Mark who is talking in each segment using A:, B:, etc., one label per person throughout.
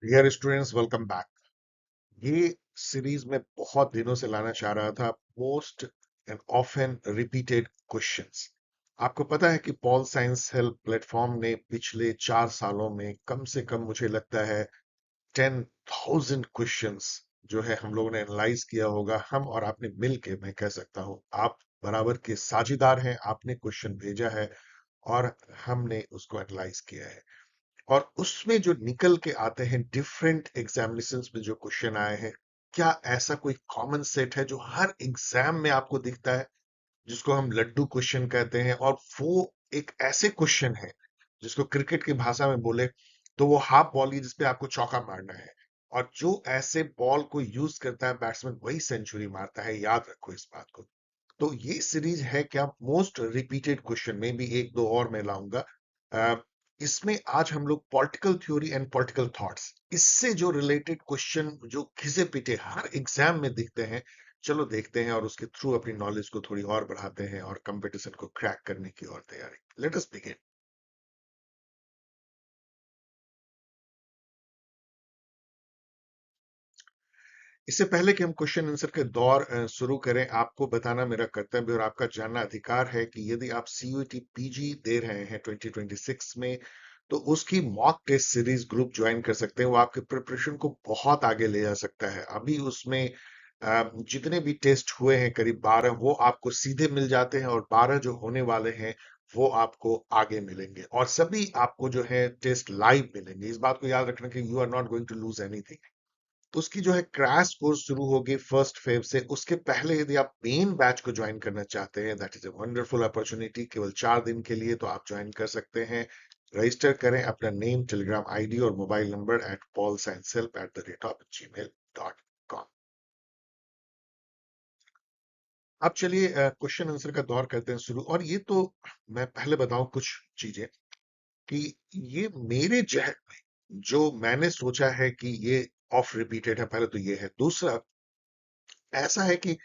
A: Dear students, welcome back. ये series में बहुत दिनों से लाना चाह रहा था। Most and often repeated questions. आपको पता है कि पॉल साइंस हेल्प प्लेटफॉर्म ने पिछले 4 सालों में कम से कम मुझे लगता है 10,000 क्वेश्चंस जो है हम लोगों ने एनालाइज किया होगा। हम और आपने मिल के, मैं कह सकता हूं, आप बराबर के साझेदार हैं। आपने क्वेश्चन भेजा है और हमने उसको एनालाइज किया है, और उसमें जो निकल के आते हैं डिफरेंट एग्जामिनेशंस में जो क्वेश्चन आए हैं, क्या ऐसा कोई कॉमन सेट है जो हर एग्जाम में आपको दिखता है, जिसको हम लड्डू क्वेश्चन कहते हैं? और वो एक ऐसे क्वेश्चन है जिसको क्रिकेट की भाषा में बोले तो वो हाफ बॉल ही, जिसपे आपको चौका मारना है, और जो ऐसे बॉल को यूज करता है बैट्समैन, वही सेंचुरी मारता है। याद रखो इस बात को। तो ये सीरीज है क्या मोस्ट रिपीटेड क्वेश्चन में भी एक दो और मैं लाऊंगा। अ, इसमें आज हम लोग political theory and political thoughts, इससे जो रिलेटेड क्वेश्चन जो घिसे पिटे हर एग्जाम में दिखते हैं, चलो देखते हैं और उसके थ्रू अपनी नॉलेज को थोड़ी और बढ़ाते हैं और कंपटीशन को क्रैक करने की और तैयारी। Let us begin. इससे पहले कि हम क्वेश्चन आंसर के दौर शुरू करें, आपको बताना मेरा कर्तव्य और आपका जानना अधिकार है कि यदि आप सीयूईटी पीजी दे रहे हैं 2026 में, तो उसकी mock test series group join कर सकते हैं। वो आपके प्रिपरेशन को बहुत आगे ले जा सकता है। अभी उसमें जितने भी टेस्ट हुए हैं, करीब 12, वो आपको सीधे मिल जाते हैं, और 12 जो होने वाले हैं वो आपको आगे मिलेंगे, और सभी आपको जो है टेस्ट लाइव मिलेंगे। इस बात को याद रखना कि you are not going to lose anything. तो उसकी जो है क्रैश कोर्स शुरू होगी 1 फेब से। उसके पहले यदि आप मेन बैच को ज्वाइन करना चाहते हैं, that is a wonderful opportunity. केवल 4 दिन के लिए तो आप ज्वाइन कर सकते हैं। रजिस्टर करें अपना नेम, टेलीग्राम आईडी और मोबाइल नंबर paulsciencehelp@gmail.com। अब चलिए क्वेश्चन आंसर का दौर करते हैं शुरू। और ये तो मैं पहले बताऊं कुछ चीजें, कि ये मेरे जहन में जो मैंने सोचा है कि ये ऑफ रिपीटेड है, पहले तो ये है। दूसरा, ऐसा है कि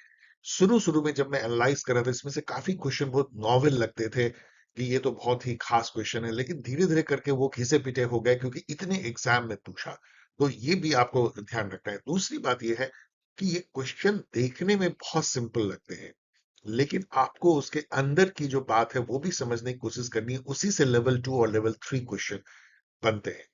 A: शुरू शुरू में जब मैं एनालाइज कर रहा था, इसमें से काफी क्वेश्चन बहुत नॉवेल लगते थे कि ये तो बहुत ही खास क्वेश्चन है, लेकिन धीरे धीरे करके वो घिसे पिटे हो गए क्योंकि इतने एग्जाम में पूछा। तो ये भी आपको ध्यान रखना है। दूसरी बात ये है कि ये क्वेश्चन देखने में बहुत सिंपल लगते हैं, लेकिन आपको उसके अंदर की जो बात है वो भी समझने की कोशिश करनी है। उसी से लेवल 2 और लेवल 3 क्वेश्चन बनते हैं।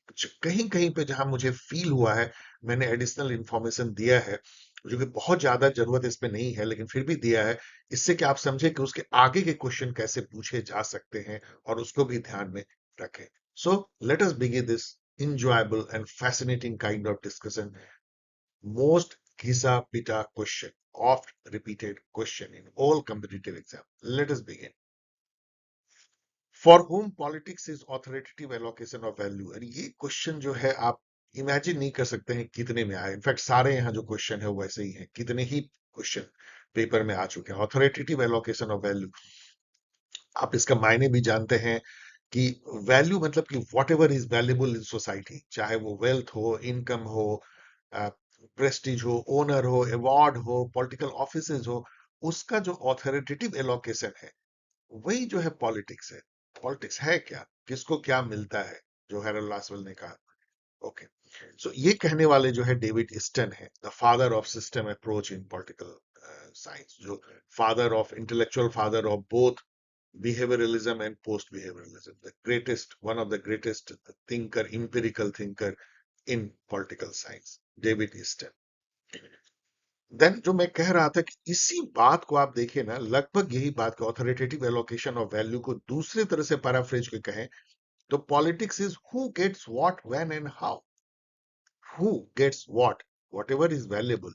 A: कहीं कहीं पे जहां मुझे फील हुआ है, मैंने एडिशनल इंफॉर्मेशन दिया है, जो कि बहुत ज्यादा जरूरत इसमें नहीं है, लेकिन फिर भी दिया है, इससे कि आप समझे कि उसके आगे के क्वेश्चन कैसे पूछे जा सकते हैं, और उसको भी ध्यान में रखें। So let us begin this enjoyable and fascinating kind of discussion. Most घिसा पिटा question, oft repeated question in all competitive exam. Let us begin. For home politics is authoritative allocation of value. और ये question जो है, आप imagine नहीं कर सकते हैं कितने में आए। इनफैक्ट सारे यहाँ जो क्वेश्चन है वो वैसे ही हैं, कितने ही क्वेश्चन पेपर में आ चुके हैं। ऑथोरिटेटिव एलोकेशन ऑफ वैल्यू, आप इसका मायने भी जानते हैं कि वैल्यू मतलब कि what ever is valuable in society, चाहे वो वेल्थ हो, इनकम हो, प्रेस्टीज हो, ओनर हो, अवार्ड हो, पॉलिटिकल ऑफिसेज हो, उसका जो ऑथोरिटेटिव एलोकेशन है, वही जो है पॉलिटिक्स है। पॉलिटिक्स है क्या, किसको क्या मिलता है, जो हैरोल्ड लासवेल ने कहा। ओके, सो ये कहने वाले जो है डेविड ईस्टन है, the father of system approach in political science, जो father of intellectual father of both behavioralism and post behavioralism, the greatest, one of the greatest thinker, empirical thinker in political science, David Easton. Then जो मैं कह रहा था कि इसी बात को आप देखिए ना, लगभग यही बात का ऑथोरिटेटिव एलोकेशन ऑफ वैल्यू को दूसरे तरह से पैराफ्रेज के कहें, तो politics is who gets what, when and how. Who gets what, whatever is valuable,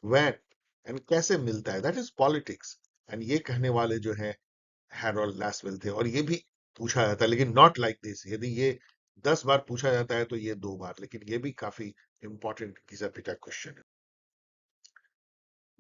A: when and कैसे मिलता है, दैट इज पॉलिटिक्स। एंड ये कहने वाले जो है हैरोल्ड लैसवेल थे। और ये भी पूछा जाता है, लेकिन नॉट लाइक दिस। यदि ये 10 बार पूछा जाता है तो ये 2 बार, लेकिन ये भी काफी इंपॉर्टेंट घिसा पिटा क्वेश्चन है।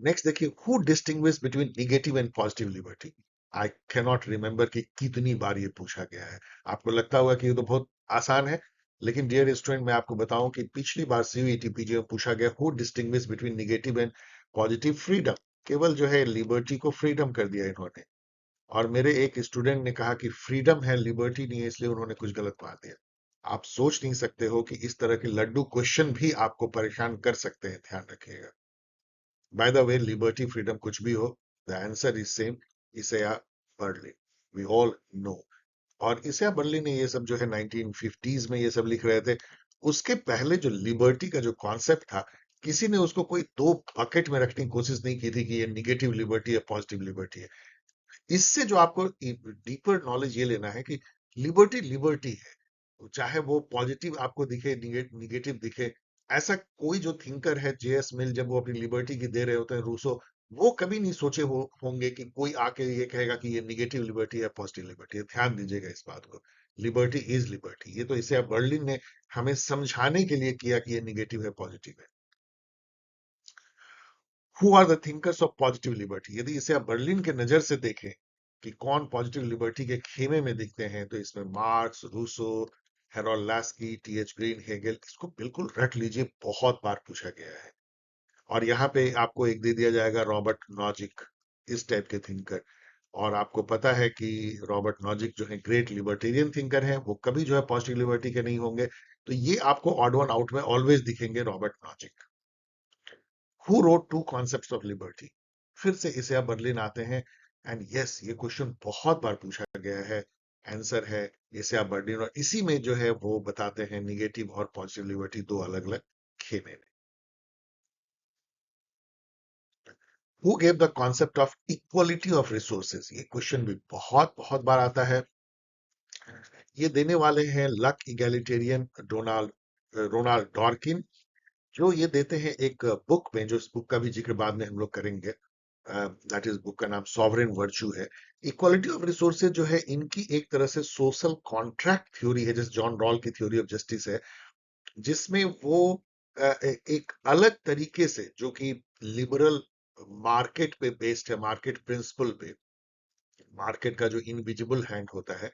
A: नेक्स्ट देखिए, who distinguish between negative and positive liberty. I can not remember कि कितनी बार ये पूछा गया है। आपको लगता होगा कि ये तो बहुत आसान है, लेकिन डियर स्टूडेंट, मैं आपको बताऊं कि पिछली बार सीयूईटी पीजी में पूछा गया, who distinguish between negative and positive freedom. केवल जो है लिबर्टी को फ्रीडम कर दिया इन्होंने, और मेरे एक स्टूडेंट ने कहा कि फ्रीडम है, लिबर्टी नहीं है, इसलिए उन्होंने कुछ गलत मान दिया। आप सोच नहीं सकते हो कि इस तरह के लड्डू क्वेश्चन भी आपको परेशान कर सकते हैं, ध्यान रखिएगा। By the way, liberty freedom कुछ भी हो, the answer is same, Isaiah Berlin, we all know. और इसेया बर्लिन ने ये सब जो है 1950s में ये सब लिख रहे थे। उसके पहले जो लिबर्टी का जो कॉन्सेप्ट था, किसी ने उसको कोई दो बकेट में रखने की कोशिश नहीं की थी कि ये निगेटिव लिबर्टी है, पॉजिटिव लिबर्टी है। इससे जो आपको डीपर नॉलेज ये लेना है कि लिबर्टी लिबर्टी है, चाहे वो पॉजिटिव आपको दिखे, निगेटिव दिखे। ऐसा कोई जो थिंकर है, जेएस मिल, जब वो अपनी लिबर्टी की दे रहे होते हैं, रूसो, वो कभी नहीं सोचे होंगे कि कोई आके ये कहेगा कि ये निगेटिव लिबर्टी है, पॉजिटिव लिबर्टी है। ध्यान दीजिएगा इस बात को, लिबर्टी इज लिबर्टी। ये तो इसे अब बर्लिन ने हमें समझाने के लिए किया कि ये निगेटिव है, पॉजिटिव है। Who are the thinkers of positive liberty? यदि इसे आप बर्लिन के नजर से देखें कि कौन पॉजिटिव लिबर्टी के खेमे में दिखते हैं, तो इसमें Marx, Rousseau, Harold Laski, TH Green, Hegel, इसको बिल्कुल रट लीजिए, बहुत बार पूछा गया है। और यहाँ पे आपको एक दे दिया जाएगा, रॉबर्ट नॉजिक, इस टाइप के थिंकर। और आपको पता है कि रॉबर्ट नॉजिक जो है ग्रेट लिबर्टेरियन थिंकर है, वो कभी जो है पॉजिटिव लिबर्टी के नहीं होंगे। तो ये आपको ऑड वन आउट में ऑलवेज दिखेंगे, Robert Nozick. Who wrote two concepts of liberty? फिर से इसे आप बर्लिन आते हैं। एंड यस, ये क्वेश्चन बहुत बार पूछा गया है। आंसर है इसे आप बर्लिन, और इसी में जो है वो बताते हैं निगेटिव और पॉजिटिव लिबर्टी दो अलग अलग खेमे में। Who gave the concept of equality of resources? ये क्वेश्चन भी बहुत बहुत बार आता है। ये देने वाले हैं लक इगैलिटेरियन डोनाल्ड रोनाल्ड डॉर्किन, जो ये देते हैं एक बुक में, जो इस बुक का भी जिक्र बाद में हम लोग करेंगे। दैट इज, बुक का नाम सॉवरेन वर्च्यू है। इक्वालिटी ऑफ रिसोर्सेज जो है, इनकी एक तरह से सोशल कॉन्ट्रैक्ट थ्योरी है, जैसे जॉन रॉल की थ्योरी ऑफ जस्टिस है, जिसमें वो एक अलग तरीके से, जो कि लिबरल मार्केट पे बेस्ड है, मार्केट प्रिंसिपल पे, मार्केट का जो इनविजिबल हैंड होता है,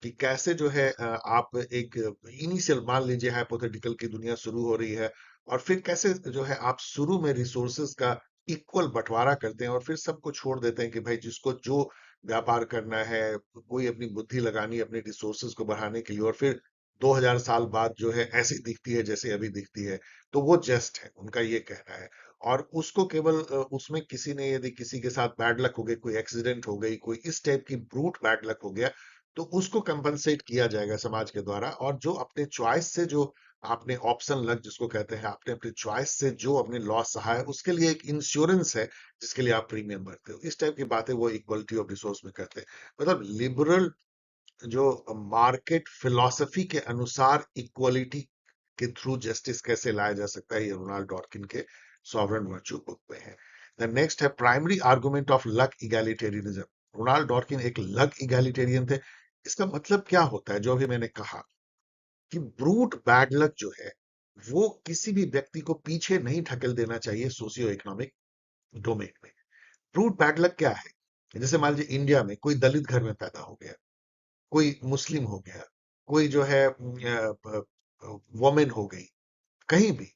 A: कि कैसे जो है आप एक इनिशियल, मान लीजिए हाइपोथेटिकल की दुनिया शुरू हो रही है, और फिर कैसे जो है आप शुरू में रिसोर्सेज का इक्वल बंटवारा करते हैं, और फिर सबको छोड़ देते हैं कि भाई जिसको जो व्यापार करना है, कोई अपनी बुद्धि लगानी है अपने रिसोर्सेज को बढ़ाने के लिए, और फिर 2000 साल बाद जो है ऐसी दिखती है जैसे अभी दिखती है। तो वो जस्ट है, उनका ये कहना है। और उसको केवल उसमें किसी ने, यदि किसी के साथ बैड लक हो गई, कोई एक्सीडेंट हो गई, कोई इस टाइप की ब्रूट बैड लक हो गया, तो उसको कंपनसेट किया जाएगा समाज के द्वारा। और जो अपने चॉइस से, जो आपने ऑप्शन लक जिसको कहते हैं, आपने अपने चॉइस से जो अपने लॉस सहा है, उसके लिए एक इंश्योरेंस है जिसके लिए आप प्रीमियम भरते हो। इस टाइप की बातें वो इक्वलिटी ऑफ रिसोर्स में करते हैं। मतलब लिबरल जो मार्केट फिलॉसफी के अनुसार इक्वलिटी के थ्रू जस्टिस कैसे लाया जा सकता है, ये रोनाल्ड डॉर्किन के सॉवरेन वर्च्यू बुक में है। द नेक्स्ट है primary argument of luck egalitarianism. Ronald Dworkin एक लक इगैलिटेरियन थे। इसका मतलब क्या होता है, जो अभी मैंने कहा कि ब्रूट बैड लक जो है, वो किसी भी व्यक्ति को पीछे नहीं ढकेल देना चाहिए सोशियो इकोनॉमिक डोमेन में। ब्रूट बैड लक क्या है? जैसे मान लीजिए इंडिया में कोई दलित घर में पैदा हो गया, कोई मुस्लिम हो गया, कोई जो है वोमेन हो गई, कहीं भी।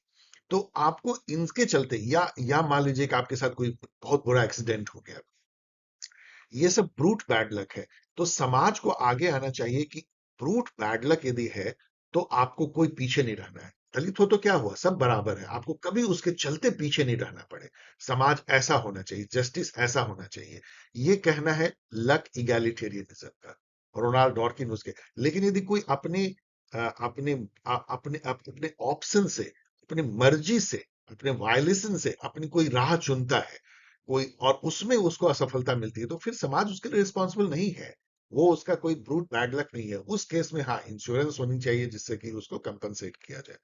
A: तो आपको इनके चलते, या मान लीजिए कि आपके साथ कोई बहुत बुरा एक्सीडेंट हो गया, ये सब ब्रूट बैड लक है। तो समाज को आगे आना चाहिए कि ब्रूट बैड लक यदि है, तो आपको कोई पीछे नहीं रहना है। दलित हो तो क्या हुआ, सब बराबर है, आपको कभी उसके चलते पीछे नहीं रहना पड़े। समाज ऐसा होना चाहिए, जस्टिस ऐसा होना चाहिए। ये कहना है लक इगैलिटेरियनिज्म का, रोनाल्ड डॉर्किन उसके। लेकिन यदि कोई अपने अपने अपने अपने ऑप्शन से, अपनी मर्जी से, अपने वायलेशन से अपनी कोई राह चुनता है कोई, और उसमें उसको असफलता मिलती है, तो फिर समाज उसके लिए रिस्पॉन्सिबल नहीं है। वो उसका कोई ब्रूट बैड लक नहीं है। उस केस में हाँ, इंश्योरेंस होनी चाहिए जिससे कि उसको कंपनसेट किया जाए।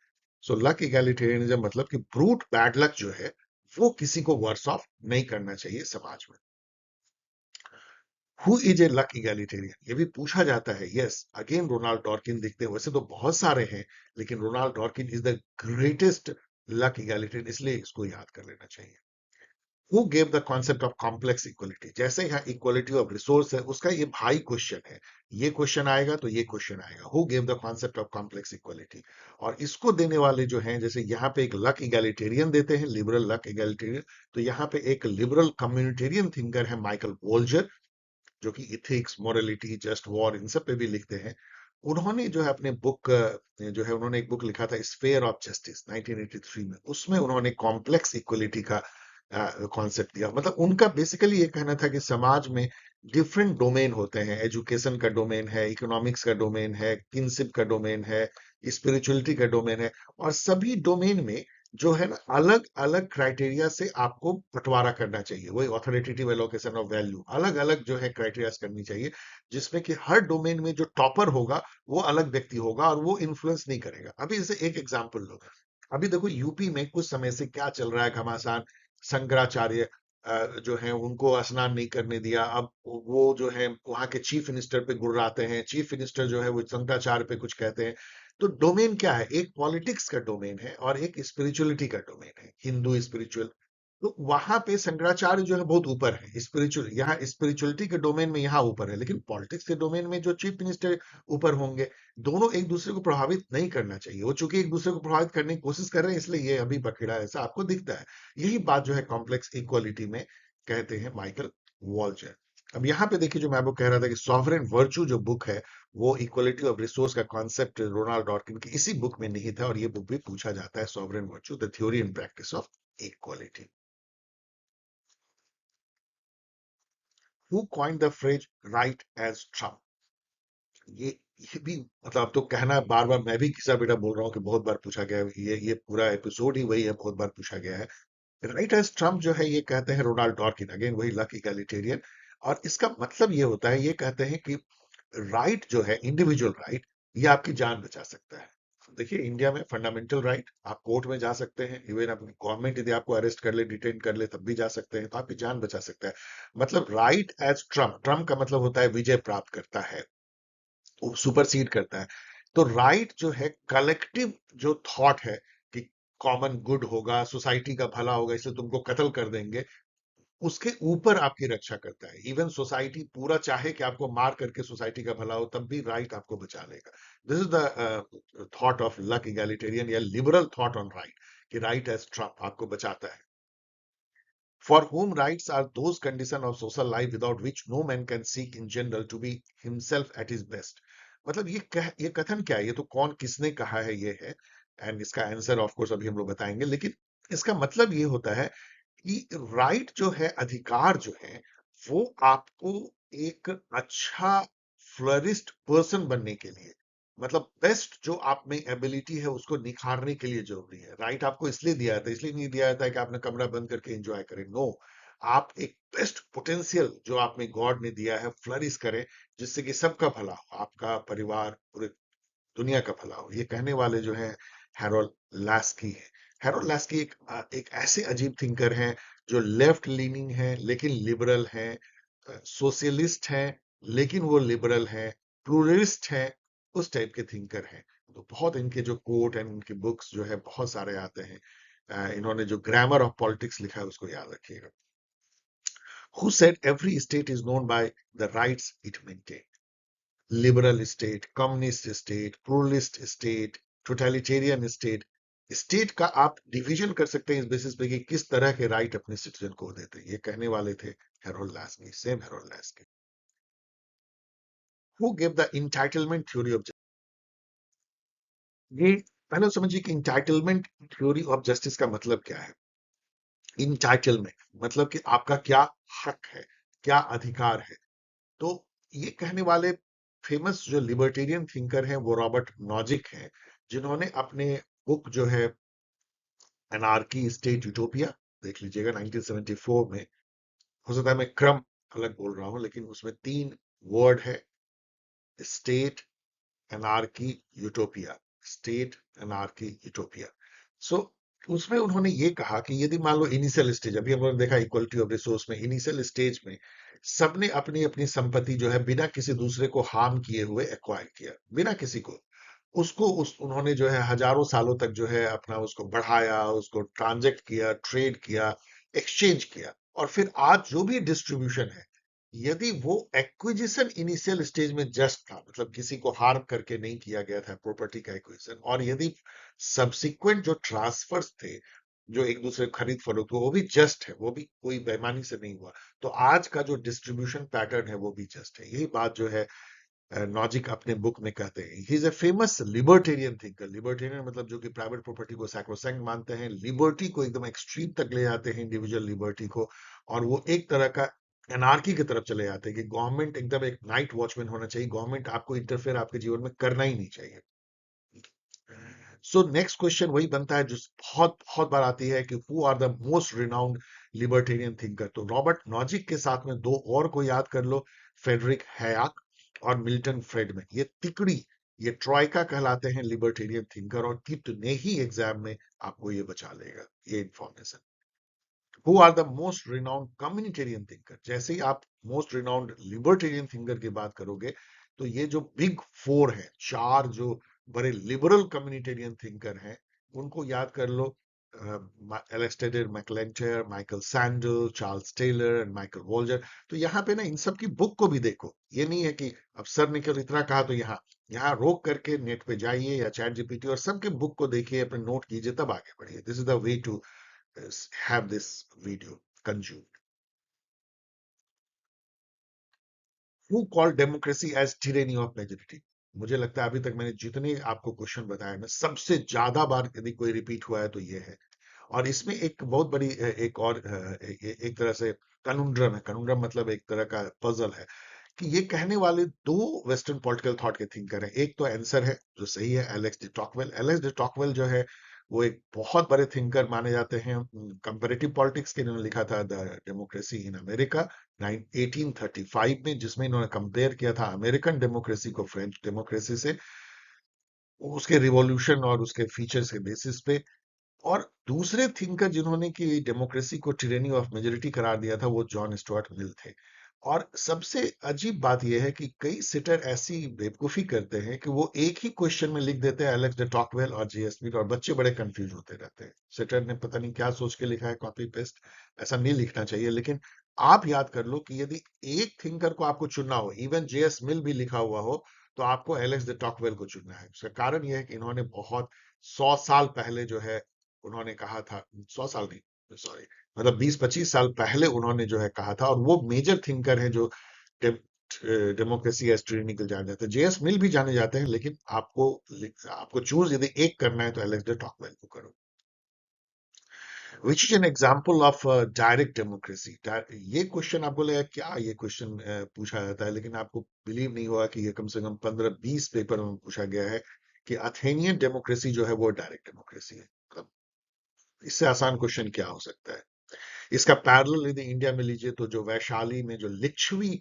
A: सो लक इगैलिटेरियनिज्म मतलब कि ब्रूट बैड लक जो है, वो किसी को वर्स ऑफ नहीं करना चाहिए समाज में। Who is a luck egalitarian? ये भी पूछा जाता है। यस, अगेन रोनाल्ड डॉर्किन दिखते हैं, वैसे तो बहुत सारे हैं, लेकिन Ronald Dworkin is the greatest luck egalitarian, इसलिए इसको याद कर लेना चाहिए। Who gave the concept of complex equality? जैसे यहाँ इक्वलिटी ऑफ रिसोर्स है, उसका ये भाई क्वेश्चन है। ये क्वेश्चन आएगा तो ये क्वेश्चन आएगा, who gave the concept of complex equality? और इसको देने वाले जो हैं, जैसे यहाँ पे एक लक इगैलिटेरियन देते हैं, लिबरल लक इगैलिटेरियन, तो यहाँ पे एक लिबरल कम्युनिटेरियन थिंकर है, माइकल वोल्जर, जो कि इथिक्स, मोरलिटी, जस्ट वॉर, इन सब पे भी लिखते हैं। उन्होंने जो है अपने बुक जो है उन्होंने एक बुक लिखा था स्फेयर ऑफ जस्टिस 1983 में। उसमें उन्होंने कॉम्प्लेक्स इक्वलिटी का कॉन्सेप्ट दिया। मतलब उनका बेसिकली ये कहना था कि समाज में डिफरेंट डोमेन होते हैं। एजुकेशन का डोमेन है, इकोनॉमिक्स का डोमेन है, किनशिप का डोमेन है, स्पिरिचुअलिटी का डोमेन है, और सभी डोमेन में जो है ना अलग अलग क्राइटेरिया से आपको बंटवारा करना चाहिए। वही ऑथोरिटेटिव एलोकेशन ऑफ वैल्यू, अलग अलग जो है क्राइटेरिया करनी चाहिए, जिसमें कि हर डोमेन में जो टॉपर होगा वो अलग व्यक्ति होगा और वो इन्फ्लुएंस नहीं करेगा। अभी जैसे एक एग्जांपल लो, अभी देखो यूपी में कुछ समय से क्या चल रहा है, घमासान। शंकराचार्य जो है उनको स्नान नहीं करने दिया। अब वो जो है वहां के चीफ मिनिस्टर पे गुर्राते हैं, चीफ मिनिस्टर जो है वो शंकराचार्य पे कुछ कहते हैं। तो डोमेन क्या है, एक पॉलिटिक्स का डोमेन है और एक स्पिरिचुअलिटी का डोमेन है, हिंदू स्पिरिचुअल। तो वहां पे शंकराचार्य जो है बहुत ऊपर है स्पिरिचुअल, यहाँ स्पिरिचुअलिटी के डोमेन में यहाँ ऊपर है, लेकिन पॉलिटिक्स के डोमेन में जो चीफ मिनिस्टर ऊपर होंगे। दोनों एक दूसरे को प्रभावित नहीं करना चाहिए। वो चूंकि एक दूसरे को प्रभावित करने की कोशिश कर रहे हैं, इसलिए ये अभी बखेड़ा ऐसा आपको दिखता है। यही बात जो है कॉम्प्लेक्स इक्वालिटी में कहते हैं माइकल वॉल्जर। अब यहाँ पे देखिए, जो मैं आपको कह रहा था कि सॉवरेन वर्चू जो बुक है, वो इक्वलिटी ऑफ रिसोर्स का कॉन्सेप्ट रोनाल्ड डॉर्किन की इसी बुक में निहित है, और ये बुक भी पूछा जाता है, sovereign virtue the theory and practice of equality. Who coined the phrase right as trump? ये ये भी मतलब अब तो कहना बार बार मैं भी किस्सा बेटा बोल रहा हूँ कि बहुत बार पूछा गया है। ये पूरा एपिसोड ही वही है, बहुत बार पूछा गया है। राइट एज ट्रम्प जो है ये कहते हैं रोनाल्ड डॉर्किन, अगेन वही लक इगैलिटेरियन। और इसका मतलब ये होता है, ये कहते हैं कि राइट जो है, इंडिविजुअल राइट, ये आपकी जान बचा सकता है। देखिए इंडिया में फंडामेंटल राइट, आप कोर्ट में जा सकते हैं, इवन अपनी गवर्नमेंट यदि आपको अरेस्ट कर ले, डिटेन कर ले, तब भी जा सकते हैं, तो आपकी जान बचा सकता है। मतलब राइट एज ट्रम्प, ट्रम्प का मतलब होता है विजय प्राप्त करता है, वो सुपरसीड करता है। तो राइट जो है कलेक्टिव जो थॉट है कि कॉमन गुड होगा, सोसाइटी का भला होगा, इसलिए तुमको कत्ल कर देंगे, उसके ऊपर आपकी रक्षा करता है। इवन सोसाइटी पूरा चाहे कि आपको मार करके सोसाइटी का भला हो, तब भी राइट आपको बचा लेगा। This is the thought of luck egalitarian या लिबरल थॉट ऑन राइट, कि राइट एज ट्रम्प आपको बचाता है। For whom rights are those conditions of social life without which no man can seek in general to be himself at his best। मतलब ये कथन क्या है, ये तो कौन किसने कहा है ये है, एंड इसका आंसर ऑफ कोर्स अभी हम लोग बताएंगे। लेकिन इसका मतलब ये होता है कि राइट जो है, अधिकार जो है, वो आपको एक अच्छा फ्लरिस्ट पर्सन बनने के लिए, मतलब बेस्ट जो आप में एबिलिटी है उसको निखारने के लिए जरूरी है। राइट आपको इसलिए दिया जाता है, इसलिए नहीं दिया जाता है कि आपने कमरा बंद करके एंजॉय करें, नो। आप एक बेस्ट पोटेंशियल जो आप में गॉड ने दिया है फ्लरिश करें, जिससे कि सबका भला हो, आपका परिवार, पूरे दुनिया का भला हो। ये कहने वाले जो है हैरोल्ड लास्की है। हैरोल्ड लास्की एक ऐसे अजीब थिंकर हैं, जो लेफ्ट लीनिंग है लेकिन लिबरल हैं, सोशलिस्ट हैं लेकिन वो लिबरल हैं, प्लूरलिस्ट हैं, उस टाइप के थिंकर हैं। तो बहुत इनके जो कोट एंड इनके बुक्स जो है बहुत सारे आते हैं। इन्होंने जो ग्रामर ऑफ पॉलिटिक्स लिखा है उसको याद रखिएगा। Who said every state is known by the rights it maintain? Liberal state, communist state, pluralist state, totalitarian state. State का आप डिवीजन कर सकते हैं इस बेसिस पे कि किस तरह के राइट अपने सिटीजन को देते हैं। ये कहने वाले थे Harold Laski, same Harold Laski. Who give the entitlement theory of, ये पहले तो समझिए कि इंटाइटलमेंट थ्योरी ऑफ जस्टिस का मतलब क्या है। इंटाइटलमेंट मतलब कि आपका क्या हक है, क्या अधिकार है। तो ये कहने वाले फेमस जो लिबर्टेरियन थिंकर हैं वो रॉबर्ट नॉजिक हैं, जिन्होंने अपने बुक जो है एनार्की स्टेट यूटोपिया, देख लीजिएगा 1974 में। हो सकता है मैं क्रम अलग बोल रहा हूं, लेकिन उसमें 3 वर्ड है, state, anarchy, utopia. State, anarchy, utopia. So उसमें उन्होंने ये कहा कि यदि मान लो इनिशियल स्टेज, अभी हम लोगों ने देखा इक्वलिटी ऑफ रिसोर्स में, इनिशियल स्टेज में सबने अपनी अपनी संपत्ति जो है बिना किसी दूसरे को हार्म किए हुए एक्वायर किया, बिना किसी को, उसको उस उन्होंने जो है हजारों सालों तक जो है अपना उसको बढ़ाया, उसको ट्रांजेक्ट किया, ट्रेड किया, एक्सचेंज किया, और फिर आज जो भी डिस्ट्रीब्यूशन है, यदि वो एक्विजिशन इनिशियल स्टेज में जस्ट था, मतलब किसी को हार्म करके नहीं किया गया था प्रॉपर्टी का एक्विजिशन, और यदि सब्सिक्वेंट जो ट्रांसफर्स थे, जो एक दूसरे को खरीद फरोख्त हुआ, वो भी जस्ट है, वो भी कोई बेईमानी से नहीं हुआ, तो आज का जो डिस्ट्रीब्यूशन पैटर्न है वो भी जस्ट है। यही बात जो है नॉजिक अपने बुक में कहते हैं। He is a famous libertarian thinker. Libertarian मतलब जो कि प्राइवेट प्रॉपर्टी को सैक्रोसैंक्ट मानते हैं, लिबर्टी को एकदम एक्सट्रीम तक ले जाते हैं, इंडिविजुअल लिबर्टी को। और वो एक तरह का एनार्की की तरफ चले जाते हैं कि गवर्नमेंट एकदम एक नाइट वॉचमैन होना चाहिए, गवर्नमेंट आपको इंटरफेयर आपके जीवन में करना ही नहीं चाहिए। सो नेक्स्ट क्वेश्चन वही बनता है जो बहुत बहुत बार आती है कि who are the most renowned libertarian thinker. तो रॉबर्ट नॉजिक के साथ में दो और को याद कर लो, फ्रेडरिक हैयाक और मिल्टन फ्रेडमैन। ये तिकड़ी, ये ट्रॉयका कहलाते हैं लिबर्टेरियन थिंकर, और कितने ही एग्जाम में आपको ये बचा लेगा ये information. Who are the most renowned communitarian thinker. जैसे ही आप मोस्ट रिनाउंड लिबर्टेरियन थिंकर की बात करोगे, तो ये जो बिग फोर है, चार जो बड़े लिबरल कम्युनिटेरियन थिंकर हैं, उनको याद कर लो। Alasdair MacIntyre, Michael Sandel, Charles Taylor and Michael Walzer. तो यहाँ पे ना इन सब की बुक को भी देखो। ये नहीं है कि अब सर ने केवल इतना कहा तो यहाँ यहाँ रोक करके नेट पे जाइए या चैट जीपीटी और सबके बुक को देखिए, अपने नोट कीजिए, तब आगे बढ़िए। This is the way to have this video consumed. Who called democracy as tyranny of majority? मुझे लगता है अभी तक मैंने जितने आपको क्वेश्चन बताए ना, सबसे ज्यादा बार यदि कोई रिपीट हुआ है तो ये है। और इसमें एक बहुत बड़ी एक और एक तरह से कनुंड्रम है। कनुंड्रम मतलब एक तरह का पजल है कि ये कहने वाले दो वेस्टर्न पॉलिटिकल थॉट के थिंकर हैं। एक तो आंसर है जो सही है, एलेक्स डी टॉकवेल। एलेक्स डी टॉकवेल जो है वो एक बहुत बड़े थिंकर माने जाते हैं कंपैरेटिव पॉलिटिक्स के। इन्होंने लिखा था द डेमोक्रेसी इन अमेरिका 1835 में, जिसमें इन्होंने कंपेयर किया था अमेरिकन डेमोक्रेसी को फ्रेंच डेमोक्रेसी से, उसके रिवॉल्यूशन और उसके फीचर्स के बेसिस पे। और दूसरे थिंकर जिन्होंने कि डेमोक्रेसी को टिरेनी ऑफ मेजोरिटी करार दिया था, वो जॉन स्टुअर्ट मिल थे। और सबसे अजीब बात यह है कि कई सिटर ऐसी बेवकूफी करते हैं कि वो एक ही क्वेश्चन में लिख देते हैं एलेक्स डे टॉकवेल और जे स्मिथ, और बच्चे बड़े कंफ्यूज होते रहते हैं। सिटर ने पता नहीं क्या सोच के लिखा है, कॉपी पेस्ट, ऐसा नहीं लिखना चाहिए। लेकिन आप याद कर लो कि यदि एक थिंकर को आपको चुनना हो, इवन जेएस मिल भी लिखा हुआ हो, तो आपको एलेक्स डे टॉकवेल को चुनना है। उसका कारण यह है कि इन्होंने बहुत 100 साल पहले जो है उन्होंने कहा था, 100 साल नहीं, सॉरी, मतलब 20-25 साल पहले उन्होंने जो है कहा था। और वो मेजर थिंकर है जो डेमोक्रेसी एज ट्रिनिकल निकल जाने जाते हैं। जेएस मिल भी जाने जाते हैं, लेकिन आपको आपको चूज यदि एक करना है तो एलेक्स डे टॉकवेल को करो। Which is an example of direct democracy. ये क्वेश्चन आपको लगेगा क्या ये क्वेश्चन पूछा जाता है, लेकिन आपको बिलीव नहीं होगा कि ये कम से कम 15-20 पेपर में पूछा गया है कि अथेनियन डेमोक्रेसी जो है वो डायरेक्ट डेमोक्रेसी है। मतलब इससे आसान क्वेश्चन क्या हो सकता है। इसका पैरेलल यदि इंडिया में लीजिए तो जो वैशाली में जो लिच्छवी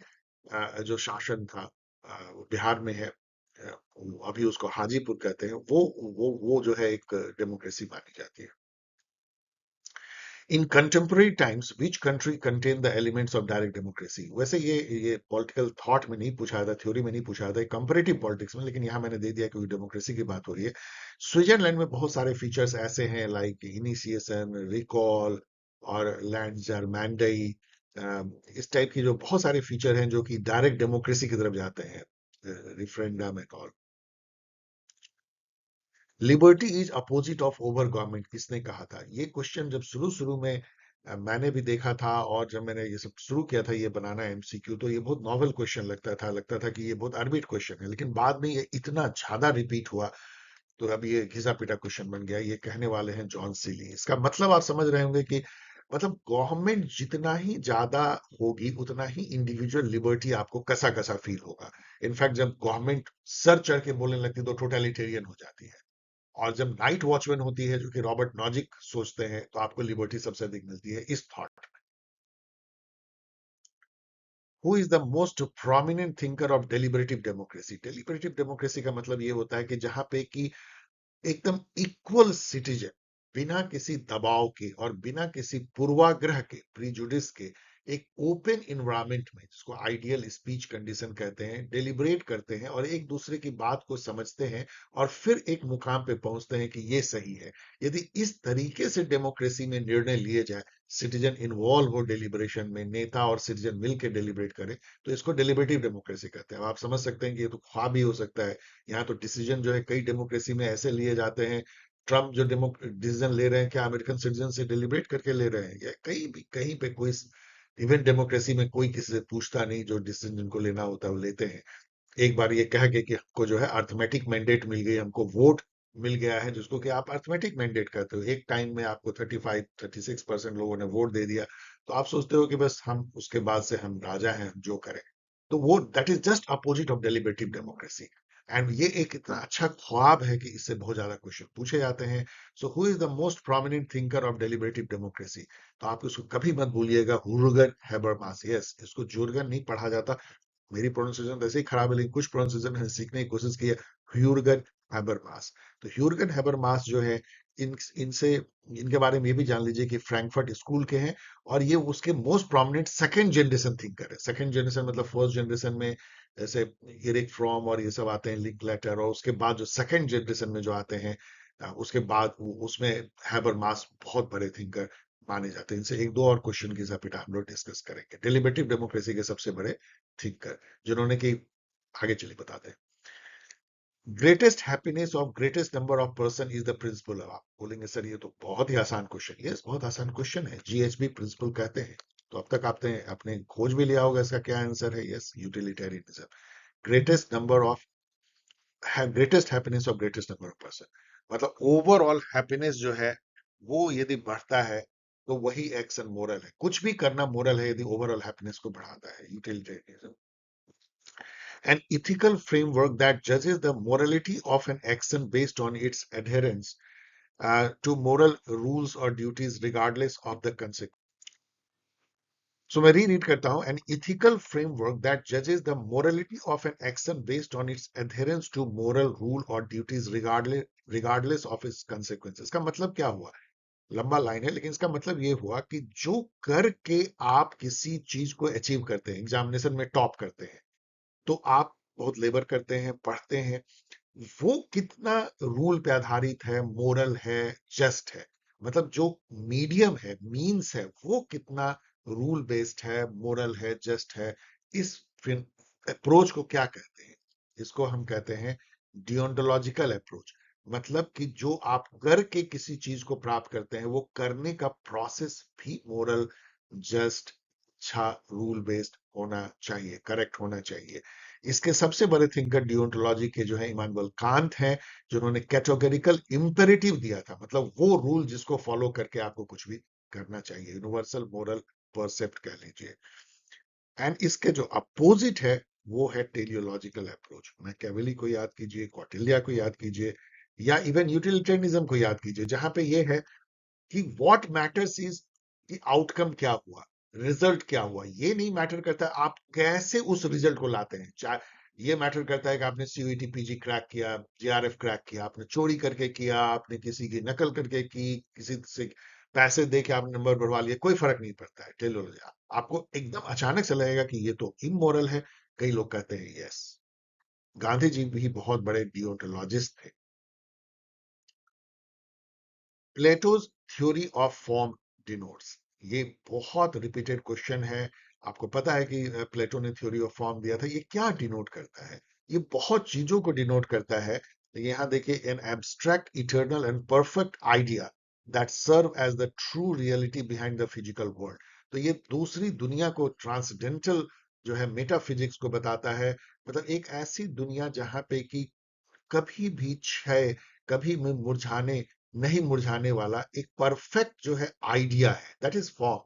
A: जो शासन था, वो बिहार में है। अभी उसको हाजीपुर कहते हैं। वो जो है एक डेमोक्रेसी मानी जाती है। In contemporary times which country contain the elements of direct democracy. वैसे ये पॉलिटिकल थॉट में नहीं पूछा था, थ्योरी में नहीं पूछा था, कंपैरेटिव पॉलिटिक्स में, लेकिन यहाँ मैंने दे दिया क्योंकि डेमोक्रेसी की बात हो रही है। स्विट्जरलैंड में बहुत सारे फीचर्स ऐसे हैं लाइक इनिशिएशन, रिकॉल और लैंड मैंडई। इस टाइप की जो बहुत सारे फीचर हैं जो कि डायरेक्ट डेमोक्रेसी की तरफ जाते हैं, referendum and all. Liberty is opposite of over government, किसने कहा था? ये क्वेश्चन जब शुरू शुरू में मैंने भी देखा था, और जब मैंने ये सब शुरू किया था ये बनाना एमसीक्यू, तो ये बहुत नॉवल क्वेश्चन लगता था कि ये बहुत अरबिट क्वेश्चन है। लेकिन बाद में ये इतना ज्यादा रिपीट हुआ तो अब ये घिसा पिटा क्वेश्चन बन गया। ये कहने वाले हैं जॉन सीली। इसका मतलब आप समझ रहे होंगे कि मतलब गवर्नमेंट जितना ही ज्यादा होगी उतना ही इंडिविजुअल लिबर्टी आपको कसा कसा फील होगा। इनफैक्ट जब गवर्नमेंट सर चढ़ के बोलने लगती है तो टोटलिटेरियन हो जाती है। और जब नाइट वॉचमैन होती है जो कि रॉबर्ट नॉजिक सोचते हैं, तो आपको लिबर्टी सबसे अधिक मिलती है इस thought. Who is the most prominent thinker of deliberative democracy. Deliberative democracy का मतलब ये होता है कि जहां पे कि एकदम इक्वल सिटीजन, बिना किसी दबाव के और बिना किसी पूर्वाग्रह के, प्रीजुडिस के, एक ओपन इन्वायरमेंट में, जिसको आइडियल स्पीच कंडीशन कहते हैं, डेलिब्रेट करते हैं और एक दूसरे की बात को समझते हैं और फिर एक मुकाम पे पहुंचते हैं कि ये सही है। यदि इस तरीके से डेमोक्रेसी में निर्णय लिए जाए, सिटीजन इन्वॉल्व हो डेलिब्रेशन में, नेता और सिटीजन मिलकर डेलिब्रेट करें, तो इसको डेलिबरेटिव डेमोक्रेसी कहते हैं। अब आप समझ सकते हैं कि ये तो ख्वाब ही हो सकता है। यहाँ तो डिसीजन जो है कई डेमोक्रेसी में ऐसे लिए जाते हैं। ट्रम्प जो डिसीजन ले रहे हैं, क्या अमेरिकन सिटीजन से डिलिब्रेट करके ले रहे हैं? या कहीं पे कोई, इवन डेमोक्रेसी में कोई किसी से पूछता नहीं, जो डिसीजन जिनको लेना होता है वो लेते हैं। एक बार ये कह के कि हमको जो है अर्थमेटिक मैंडेट मिल गई, हमको वोट मिल गया है, जिसको कि आप अर्थमेटिक मैंडेट कहते हो। एक टाइम में आपको 35-36% लोगों ने वोट दे दिया, तो आप सोचते हो कि बस हम उसके बाद से हम राजा हैं, हम जो करें। तो वो that is just opposite of deliberative democracy. And ये एक इतना अच्छा ख्वाब है कि इससे बहुत ज्यादा क्वेश्चन पूछे जाते हैं। So who is the most prominent thinker of deliberative democracy? तो आप इसको कभी मत भूलिएगा, हुर्गन हैबरमास। यस, इसको जुर्गन नहीं पढ़ा जाता। मेरी प्रोनाउंसिएशन वैसे ही खराब है, लेकिन कुछ प्रोनाउंसिएशन मैंने सीखने की कोशिश की है। ह्यूर्गन हैबरमास। तो ह्यूर्गन हैबरमास जो है, इनसे इनके बारे में ये भी जान लीजिए कि फ्रैंकफर्ट स्कूल के हैं, और ये उसके most prominent second generation thinker है। सेकंड जनरेशन मतलब फर्स्ट जनरेशन में जैसे एरिक फ्रॉम और ये सब आते हैं, लिंक लेटर, और उसके बाद जो सेकंड जनरेशन में जो आते हैं, उसके बाद उसमें हैबरमास बहुत बड़े थिंकर माने जाते हैं। इनसे एक दो और क्वेश्चन की जपिटा हम लोग डिस्कस करेंगे। डेलिबरेटिव डेमोक्रेसी के सबसे बड़े थिंकर जिन्होंने कि आगे चलिए बताते हैं। Greatest happiness of greatest number of person is the principle. आप बोलेंगे सर ये तो बहुत ही आसान क्वेश्चन। यस, बहुत आसान क्वेश्चन है, जीएचबी प्रिंसिपल कहते हैं। तो अब तक आपने अपने खोज भी लिया होगा इसका क्या आंसर है। Yes, utilitarianism. Greatest number of greatest happiness of greatest number of person, मतलब ओवरऑल हैप्पीनेस जो है वो यदि बढ़ता है तो वही एक्शन मोरल है। कुछ भी करना मोरल है यदि ओवरऑल हैप्पीनेस को बढ़ाता है, utilitarianism. An ethical framework that judges the morality of an action based on its adherence to moral rules or duties regardless of the consequence. So मैं रीड करता हूं, an ethical framework that judges the morality of an action based on its adherence to moral rule or duties regardless of its consequences. इसका मतलब क्या हुआ? लंबा line है, लेकिन इसका मतलब ये हुआ कि जो करके आप किसी चीज को अचीव करते हैं, एग्जामिनेशन में टॉप करते हैं, तो आप बहुत लेबर करते हैं, पढ़ते हैं, वो कितना रूल पे आधारित है, मोरल है, जस्ट है। मतलब जो मीडियम है, मीन्स है, वो कितना रूल बेस्ड है, मोरल है, जस्ट है। इस अप्रोच को क्या कहते हैं? इसको हम कहते हैं डियोंटोलॉजिकल अप्रोच। मतलब कि जो आप करके किसी चीज को प्राप्त करते हैं, वो करने का प्रोसेस भी मोरल, जस्ट, अच्छा, रूल बेस्ड होना चाहिए, करेक्ट होना चाहिए। इसके सबसे बड़े थिंकर डियोंटोलॉजी के जो है इमानुएल कांत हैं, जिन्होंने कैटेगोरिकल इंपेरेटिव दिया था, मतलब वो रूल जिसको फॉलो करके आपको कुछ भी करना चाहिए, यूनिवर्सल मोरल परसेप्ट कह लीजिए। एंड इसके जो अपोजिट है वो है टेलियोलॉजिकल अप्रोच। मैकियावेली को याद कीजिए, कौटिल्य को याद कीजिए, या इवन यूटिलिटेरियनिज्म को याद कीजिए, जहां पे ये है कि व्हाट मैटर्स इज कि आउटकम क्या हुआ, रिजल्ट क्या हुआ। ये नहीं मैटर करता आप कैसे उस रिजल्ट को लाते हैं। चाहे ये मैटर करता है कि आपने सीयूईटी पीजी क्रैक किया, जेआरएफ क्रैक किया, आपने चोरी करके किया, आपने किसी की नकल करके की, किसी से पैसे दे के आपने नंबर बढ़वा लिया, कोई फर्क नहीं पड़ता है। टेलोलॉजी आपको एकदम अचानक से लगेगा कि ये तो इमोरल है। कई लोग कहते हैं यस। गांधी जी भी बहुत बड़े डियोंटोलॉजिस्ट थे। Plato's theory of form denotes, ये बहुत रिपीटेड क्वेश्चन है। आपको पता है कि प्लेटो ने थ्योरी ऑफ फॉर्म दिया था, ये क्या डिनोट करता है? ये बहुत चीजों को डिनोट करता है। यहाँ देखिए, an abstract eternal and perfect idea that serve as the true reality behind the physical world. तो ये दूसरी दुनिया को, ट्रांसडेंटल जो है मेटाफिजिक्स को बताता है। मतलब एक ऐसी दुनिया जहां पे कि कभी भी क्षय, कभी भी मुरझाने नहीं मुरझाने वाला एक परफेक्ट जो है आइडिया है, दैट इज फॉर्म।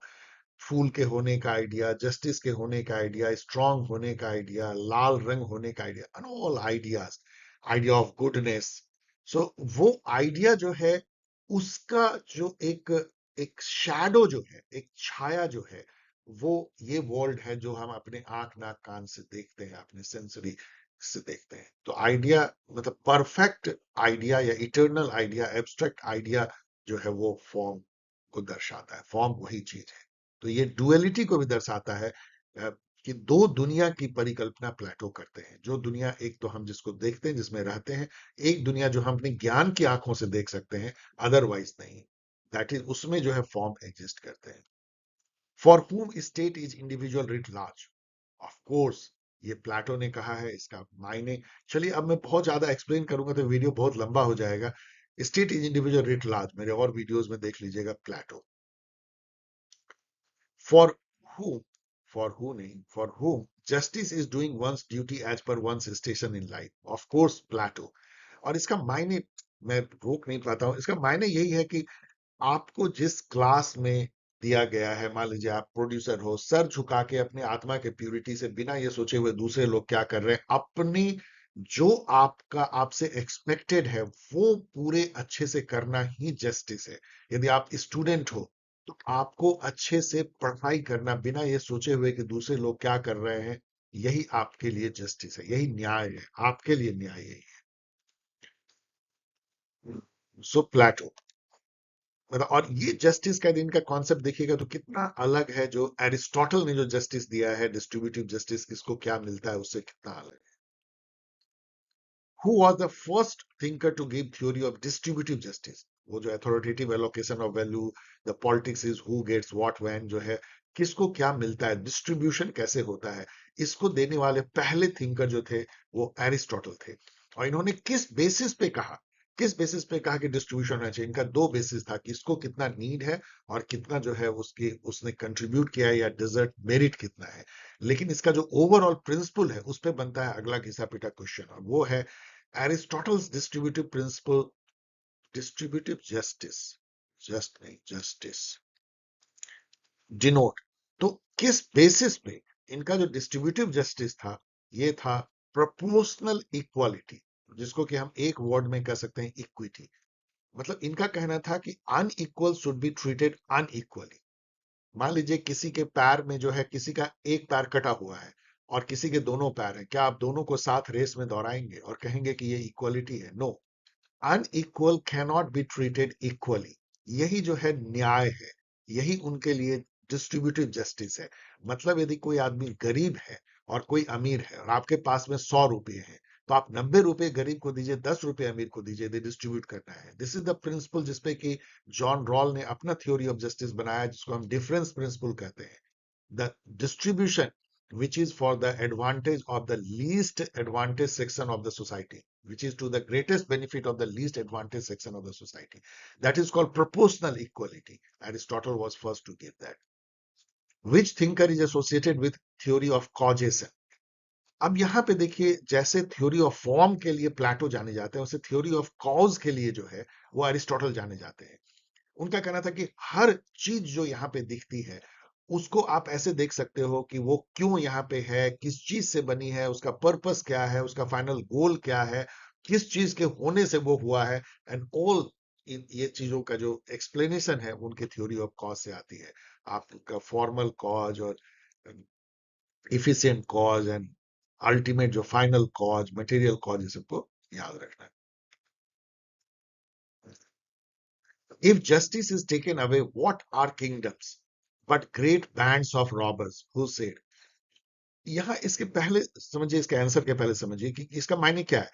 A: फूल के होने का आइडिया, जस्टिस के होने का आइडिया, स्ट्रांग होने का आइडिया, लाल रंग होने का idea, and all ideas, idea of goodness. So वो आइडिया जो है, उसका जो एक एक शैडो जो है, एक छाया जो है, वो ये वर्ल्ड है जो हम अपने आंख नाक कान से देखते हैं, अपने सेंसरी से देखते हैं। तो आइडिया मतलब परफेक्ट आइडिया या इटर्नल आइडिया, एब्स्ट्रैक्ट आइडिया जो है वो फॉर्म को दर्शाता है। फॉर्म वही चीज है। तो ये डुअलिटी को भी दर्शाता है, कि दो दुनिया की परिकल्पना प्लेटो करते हैं। जो दुनिया, एक तो हम जिसको देखते हैं, जिसमें रहते हैं, एक दुनिया जो हम अपने ज्ञान की आंखों से देख सकते हैं, अदरवाइज नहीं। दैट इज, उसमें जो है फॉर्म एग्जिस्ट करते हैं। For whom state is individual writ large, of course ये प्लेटो ने कहा है। इसका मायने, चलिए अब मैं बहुत ज्यादा एक्सप्लेन करूंगा तो वीडियो बहुत लंबा हो जाएगा। State is individual writ large मेरे और वीडियोस में देख लीजिएगा, Plato. For whom for who नहीं, for whom justice is doing one's duty as per one's station in life, of course Plato. और इसका मायने मैं रोक नहीं पाता हूं, इसका मायने यही है कि आपको जिस क्लास में दिया गया है, मान लीजिए आप प्रोड्यूसर हो, सर झुका के अपने आत्मा के प्यूरिटी से, बिना ये सोचे हुए दूसरे लोग क्या कर रहे हैं, अपनी जो आपका आपसे एक्सपेक्टेड है वो पूरे अच्छे से करना ही जस्टिस है। यदि आप स्टूडेंट हो तो आपको अच्छे से पढ़ाई करना, बिना ये सोचे हुए कि दूसरे लोग क्या कर रहे हैं, यही आपके लिए जस्टिस है, यही न्याय है, आपके लिए न्याय यही है। सो प्लेटो, मतलब, और ये जस्टिस का दिन का कॉन्सेप्ट देखिएगा तो कितना अलग है जो एरिस्टोटल ने जो जस्टिस दिया है, डिस्ट्रीब्यूटिव जस्टिस, किसको क्या मिलता है, उससे कितना अलग है। Who was the first thinker to give theory of distributive justice? वो जो authoritative allocation of value, the politics is who gets what when, जो है किसको क्या मिलता है, डिस्ट्रीब्यूशन कैसे होता है, इसको देने वाले पहले थिंकर जो थे वो एरिस्टोटल थे। और इन्होंने किस बेसिस पे कहा, किस बेसिस पे कहा कि डिस्ट्रीब्यूशन होना चाहिए? इनका दो बेसिस था, किसको कितना नीड है और कितना जो है उसके उसने कंट्रीब्यूट किया है, या डिजर्ट मेरिट कितना है। लेकिन इसका जो ओवरऑल प्रिंसिपल है उस पे बनता है अगला घिसा पीटा क्वेश्चन, और वो है Aristotle's distributive principle, distributive justice, just नहीं जस्टिस, डिनोट। तो किस बेसिस पे इनका जो डिस्ट्रीब्यूटिव जस्टिस था, ये था प्रोपोर्शनल इक्वालिटी, जिसको कि हम एक वर्ड में कह सकते हैं इक्विटी। मतलब इनका कहना था कि unequal should be treated unequally. मान लीजिए किसी के पैर में जो है, किसी का एक पैर कटा हुआ है और किसी के दोनों पैर हैं, क्या आप दोनों को साथ रेस में दौड़ाएंगे और कहेंगे कि ये इक्वालिटी है? No, unequal cannot be treated equally. यही जो है न्याय है, यही उनके लिए डिस्ट्रीब्यूटिव जस्टिस है। मतलब यदि कोई आदमी गरीब है और कोई अमीर है और आपके पास में 100 रुपए हैं, तो आप 90 रुपए गरीब को दीजिए, 10 रुपए अमीर को दीजिए, डिस्ट्रीब्यूट करना है। दिस इज द प्रिंसिपल जिसपे कि जॉन रॉल ने अपना थ्योरी ऑफ जस्टिस बनाया, जिसको हम डिफरेंस प्रिंसिपल कहते हैं। The distribution which is for the advantage of the least advantaged section of the society, which is to the greatest benefit of the least advantaged section of the society, that is called proportional equality. Aristotle was first to give that. Which thinker is associated with theory of causation? अब यहाँ पे देखिए, जैसे theory of form के लिए प्लेटो जाने जाते हैं, वैसे थ्योरी ऑफ कॉज के लिए जो है वो एरिस्टोटल जाने जाते हैं। उनका कहना था कि हर चीज जो यहाँ पे दिखती है, उसको आप ऐसे देख सकते हो कि वो क्यों यहाँ पे है, किस चीज से बनी है, उसका पर्पस क्या है, उसका फाइनल गोल क्या है, किस चीज के होने से वो हुआ है, एंड ऑल ये चीजों का जो एक्सप्लेनेशन है उनके थ्योरी ऑफ कॉज से आती है। आपका फॉर्मल कॉज और इफिशिएंट कॉज एंड अल्टीमेट जो फाइनल कॉज, मटेरियल कॉज, ये सबको याद रखना है। If justice is taken away, what are kingdoms but great bands of robbers? Who said? यहाँ इसके पहले समझिए, इसके आंसर के पहले समझिए कि इसका मायने क्या है।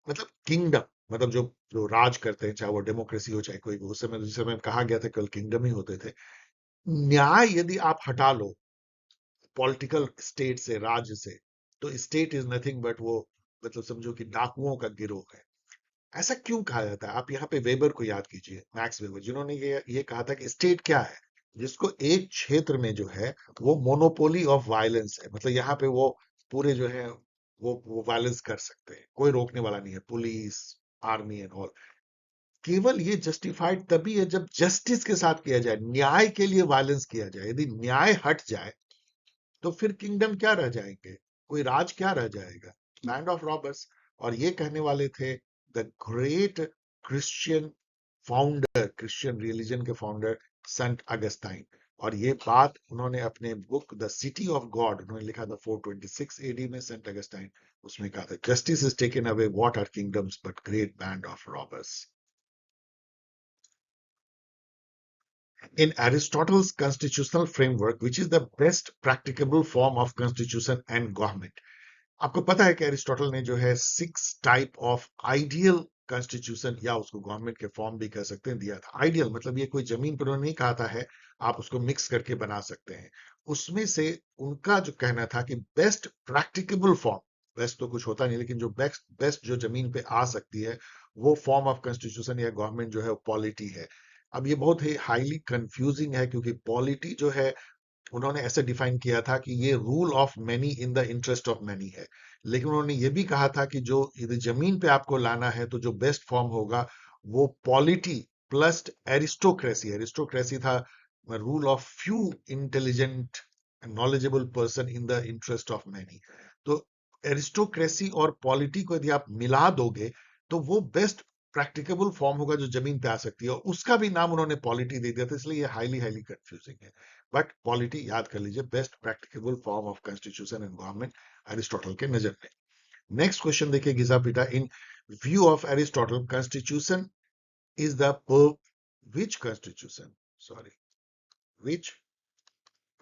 A: मतलब किंगडम, मतलब जो जो राज करते हैं, चाहे वो डेमोक्रेसी हो चाहे कोई भी, उस समय जिस समय कहा गया था केवल किंगडम ही होते थे। न्याय यदि आप हटा लो पॉलिटिकल स्टेट से, राज्य से, तो स्टेट इज नथिंग बट वो, मतलब समझो कि डाकुओं का गिरोह है। ऐसा क्यों कहा जाता है? आप यहाँ पे वेबर को याद कीजिए, मैक्स वेबर, जिन्होंने ये कहा था कि स्टेट क्या है, जिसको एक क्षेत्र में जो है वो मोनोपोली ऑफ वायलेंस है, मतलब यहाँ पे वो पूरे जो है वो वायलेंस कर सकते हैं, कोई रोकने वाला नहीं है, पुलिस, आर्मी एंड ऑल। केवल ये जस्टिफाइड तभी है जब जस्टिस के साथ किया जाए, न्याय के लिए वायलेंस किया जाए। यदि न्याय हट जाए तो फिर किंगडम क्या रह जाएंगे, कोई राज क्या रह जाएगा? Land of robbers. और ये कहने वाले थे the great Christian founder, Christian religion के फाउंडर, सेंट अगस्टाइन। और ये बात उन्होंने अपने book the city of God, उन्होंने लिखा था 426 एडी में, सेंट अगस्टाइन, उसमें कहा था justice is taken away, what are kingdoms but great band of robbers. In Aristotle's constitutional framework, which is the best practicable form of constitution and government, आपको पता है कि एरिस्टोटल ने जो है 6 टाइप ऑफ आइडियल कॉन्स्टिट्यूशन, या उसको government के फॉर्म भी कह सकते हैं, दिया था। आइडियल मतलब ये कोई जमीन पर उन्होंने नहीं कहा था है, आप उसको मिक्स करके बना सकते हैं। उसमें से उनका जो कहना था कि बेस्ट प्रैक्टिकेबल फॉर्म, बेस्ट तो कुछ होता नहीं, लेकिन जो बेस्ट बेस्ट जो जमीन पे आ सकती है, वो फॉर्म ऑफ कॉन्स्टिट्यूशन या गवर्नमेंट जो है वो पॉलिटी है। अब ये बहुत ही हाईली कंफ्यूजिंग है, क्योंकि पॉलिटी जो है उन्होंने ऐसे डिफाइन किया था कि ये rule of many in the interest of many है। लेकिन उन्होंने ये भी कहा था कि जो यदि जमीन पे आपको लाना है तो जो बेस्ट फॉर्म होगा वो पॉलिटी प्लस एरिस्टोक्रेसी। एरिस्टोक्रेसी था rule of few intelligent knowledgeable person in the interest of many. तो एरिस्टोक्रेसी और पॉलिटी को यदि आप मिला दोगे तो वो बेस्ट प्रैक्टिकेबल फॉर्म होगा जो जमीन पे आ सकती है, और उसका भी नाम उन्होंने पॉलिटी दे दिया था, इसलिए ये हाईली हाईली कंफ्यूजिंग है। बट पॉलिटी याद कर लीजिए, best practicable form of constitution and government Aristotle के नजर में। नेक्स्ट क्वेश्चन देखिए घिसा पीटा, इन view of Aristotle constitution is the which constitution sorry which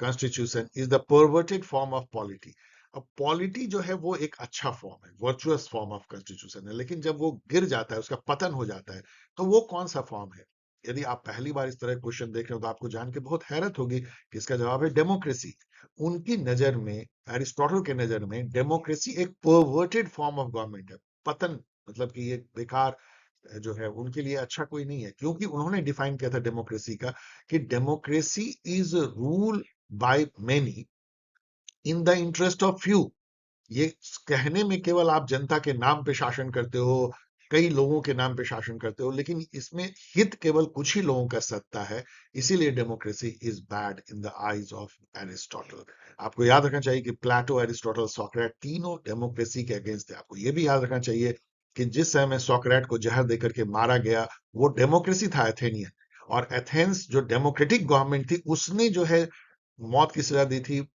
A: constitution is the perverted form of polity. अब पॉलिटी जो है वो एक अच्छा फॉर्म है, वर्चुअस फॉर्म ऑफ कॉन्स्टिट्यूशन है, लेकिन जब वो गिर जाता है, उसका पतन हो जाता है, तो वो कौन सा फॉर्म है? यदि आप पहली बार इस तरह क्वेश्चन देख रहे हो तो आपको जान के बहुत हैरत होगी कि इसका जवाब है डेमोक्रेसी। उनकी नजर में, एरिस्टोटल के नजर में, डेमोक्रेसी एक परवर्टेड फॉर्म ऑफ गवर्नमेंट है। पतन मतलब कि ये बेकार जो है उनके लिए अच्छा कोई नहीं है, क्योंकि उन्होंने डिफाइन किया था डेमोक्रेसी का कि democracy is rule by many in the interest of few. ये कहने में केवल आप जनता के नाम पे शासन करते हो, कई लोगों के नाम पे शासन करते हो, लेकिन इसमें हित केवल कुछ ही लोगों का सत्ता है। इसीलिए democracy is bad in the eyes of Aristotle. आपको याद रखना चाहिए कि प्लेटो, एरिस्टोटल, सोक्रेट तीनों डेमोक्रेसी के अगेंस्ट थे। आपको यह भी याद रखना चाहिए कि जिस समय सोक्रेट को जहर देकर के मारा गया, वो डेमोक्रेसी था, एथेनियन। और एथेंस जो डेमोक्रेटिक गवर्नमेंट थी, उसने जो है मौत की सजा दी थी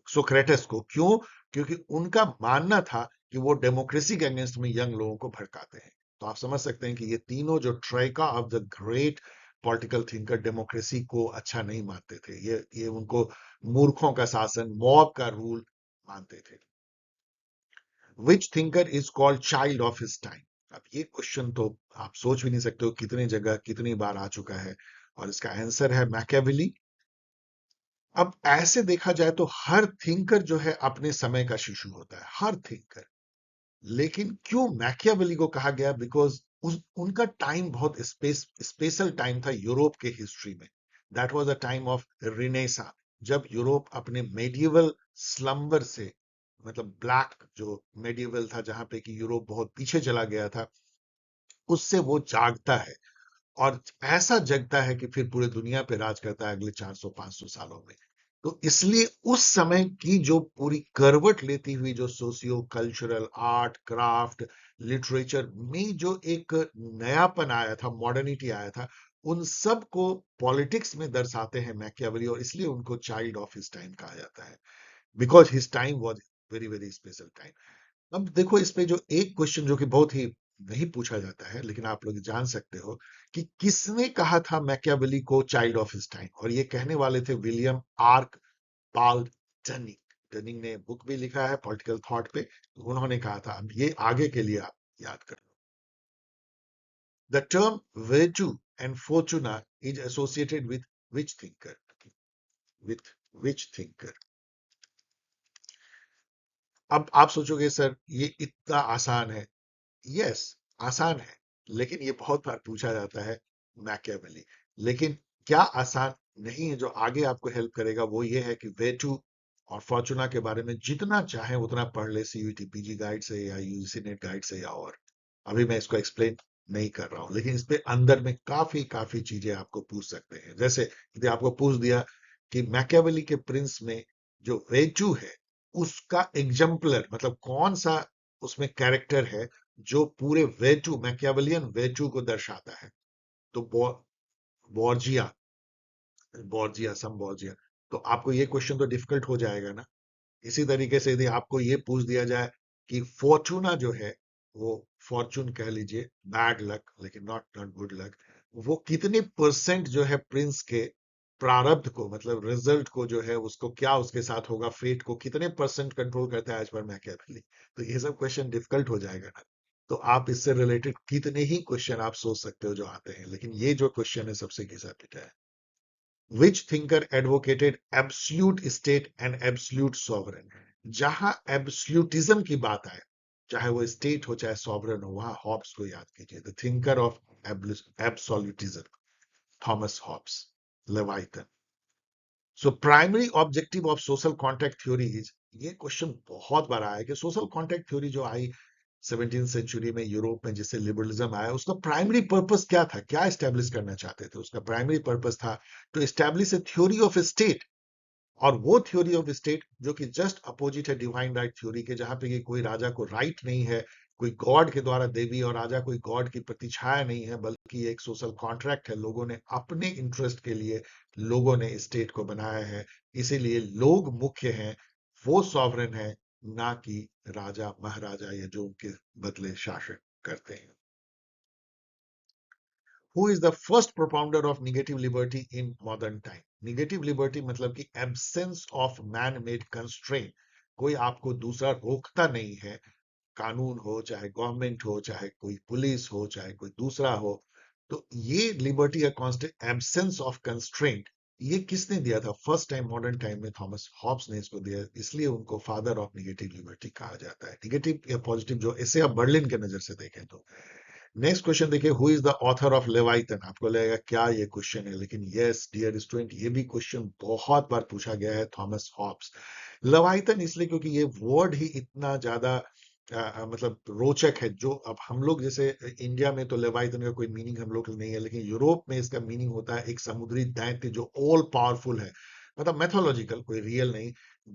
A: सोक्रेटिस को। क्यों? क्योंकि उनका मानना था कि वो डेमोक्रेसी के अगेंस्ट में यंग लोगों को भड़काते हैं। तो आप समझ सकते हैं कि ये तीनों जो troika of the great political thinker democracy को अच्छा नहीं मानते थे। ये उनको मूर्खों का शासन, मॉब का रूल मानते थे। Which thinker is called child of his time? अब ये क्वेश्चन तो आप सोच भी नहीं सकते हो कितनी जगह कितनी बार आ चुका है, और इसका आंसर है मैकियावेली। अब ऐसे देखा जाए तो हर थिंकर जो है अपने समय का शिशु होता है, हर थिंकर। लेकिन क्यों मैकियावेली को कहा गया? बिकॉज उनका टाइम बहुत स्पेशल टाइम था यूरोप के हिस्ट्री में। That was a time of renaissance, जब यूरोप अपने मेडिएवल स्लम्बर से, मतलब ब्लैक जो मेडिएवल था, जहां पे कि यूरोप बहुत पीछे चला गया था, उससे वो जागता है। और ऐसा जगता है कि फिर पूरे दुनिया पे राज करता है अगले 400-500 सालों में। तो इसलिए उस समय की जो पूरी करवट लेती हुई जो socio cultural, art, craft, literature में जो एक नयापन आया था, मॉडर्निटी आया था, उन सब को पॉलिटिक्स में दर्शाते हैं मैकियावेली, और इसलिए उनको चाइल्ड ऑफ हिज टाइम कहा जाता है, because his time was very very special time. अब देखो इस पे जो एक क्वेश्चन जो कि बहुत ही नहीं पूछा जाता है, लेकिन आप लोग जान सकते हो कि किसने कहा था मैकियावेली को चाइल्ड ऑफ हिज टाइम? और ये कहने वाले थे विलियम आर्क पाल डनिंग। डनिंग ने बुक भी लिखा है पॉलिटिकल थॉट पे, तो उन्होंने कहा था। अब ये आगे के लिए आप याद कर लो। The term virtue and fortuna is associated with which thinker? With which thinker? अब आप सोचोगे सर ये इतना आसान है। यस, आसान है, लेकिन ये बहुत बार पूछा जाता है मैकियावेली। लेकिन क्या आसान नहीं है? जो आगे आपको हेल्प करेगा वो ये है कि वेटू और फॉर्चूना के बारे में जितना चाहे उतना पढ़ ले, सीयूईटी पीजी गाइड से या यूजीसी नेट गाइड से, या और अभी मैं इसको एक्सप्लेन नहीं कर रहा हूं, लेकिन इस पे अंदर में काफी काफी चीजें आपको पूछ सकते हैं। जैसे यदि आपको पूछ दिया कि मैकियावेली के प्रिंस में जो वेटू है, उसका एग्जाम्पलर मतलब कौन सा उसमें कैरेक्टर है जो पूरे वेटू, मैकियावेलियन वेटू को दर्शाता है? तो बॉर्जिया, बॉर्जिया, सम बॉर्जिया। तो आपको ये क्वेश्चन तो डिफिकल्ट हो जाएगा ना। इसी तरीके से यदि आपको ये पूछ दिया जाए कि फॉर्चूना जो है, वो फॉर्चून कह लीजिए, बैड लक, लेकिन नॉट नॉट गुड लक, वो कितने परसेंट जो है प्रिंस के प्रारब्ध को, मतलब रिजल्ट को जो है उसको, क्या उसके साथ होगा, फेट को कितने परसेंट कंट्रोल करता है एज पर मैकियावेली? तो ये सब क्वेश्चन डिफिकल्ट हो जाएगा ना। तो आप इससे रिलेटेड कितने ही क्वेश्चन आप सोच सकते हो जो आते हैं, लेकिन ये जो क्वेश्चन है सबसे घिसा पिटा है। Which thinker advocated absolute state and absolute sovereign? जहां एब्सोल्यूटिज्म की बात आए, चाहे वो स्टेट हो चाहे सॉवरन हो, वहां हॉब्स को याद कीजिए, the thinker of absolutism, Thomas Hobbes, Leviathan. So primary objective of social contract theory is, ये क्वेश्चन बहुत बार आया कि सोशल कॉन्ट्रैक्ट थ्योरी जो आई 17th सेंचुरी में यूरोप में, जिससे लिबरलिज्म आया, उसका प्राइमरी पर्पस क्या था, क्या एस्टेब्लिश करना चाहते थे? उसका प्राइमरी पर्पस था to establish a theory of state. और वो थ्योरी ऑफ स्टेट जो कि जस्ट अपोजिट है डिवाइन राइट थ्योरी के, जहां पे कि कोई राजा को राइट नहीं है, कोई गॉड के द्वारा देवी और राजा कोई गॉड की प्रतिछाया नहीं है, बल्कि एक सोशल कॉन्ट्रैक्ट है। लोगों ने अपने इंटरेस्ट के लिए लोगों ने स्टेट को बनाया है, इसीलिए लोग मुख्य हैं, वो सॉवरेन है, ना कि राजा महाराजा या जो उनके बदले शासन करते हैं। Who is the first propounder of negative liberty in modern time? Negative liberty मतलब कि absence of man-made constraint। कोई आपको दूसरा रोकता नहीं है, कानून हो, चाहे गवर्नमेंट हो, चाहे कोई पुलिस हो, चाहे कोई दूसरा हो। तो ये लिबर्टी या कॉन्स्टेंट एब्सेंस ऑफ कंस्ट्रेंट, ये किसने दिया था? फर्स्ट टाइम मॉडर्न टाइम में थॉमस हॉब्स ने इसको दिया, इसलिए उनको फादर ऑफ निगेटिव लिबर्टी कहा जाता है। निगेटिव या पॉजिटिव, जो इसे आप बर्लिन के नजर से देखें तो। नेक्स्ट क्वेश्चन देखिए, who is the author of Leviathan? आपको लगेगा क्या ये क्वेश्चन है, लेकिन यस डियर स्टूडेंट, ये भी क्वेश्चन बहुत बार पूछा गया है। Thomas Hobbes. लेवाइथन इसलिए क्योंकि ये वर्ड ही इतना ज्यादा मतलब रोचक है। जो अब हम लोग जैसे इंडिया में तो लेवाइथन का कोई मीनिंग हम लोग नहीं है, लेकिन यूरोप में इसका मीनिंग होता है एक समुद्री दैत्य जो ऑल पावरफुल है, मतलब मैथोलॉजिकल, कोई रियल नहीं,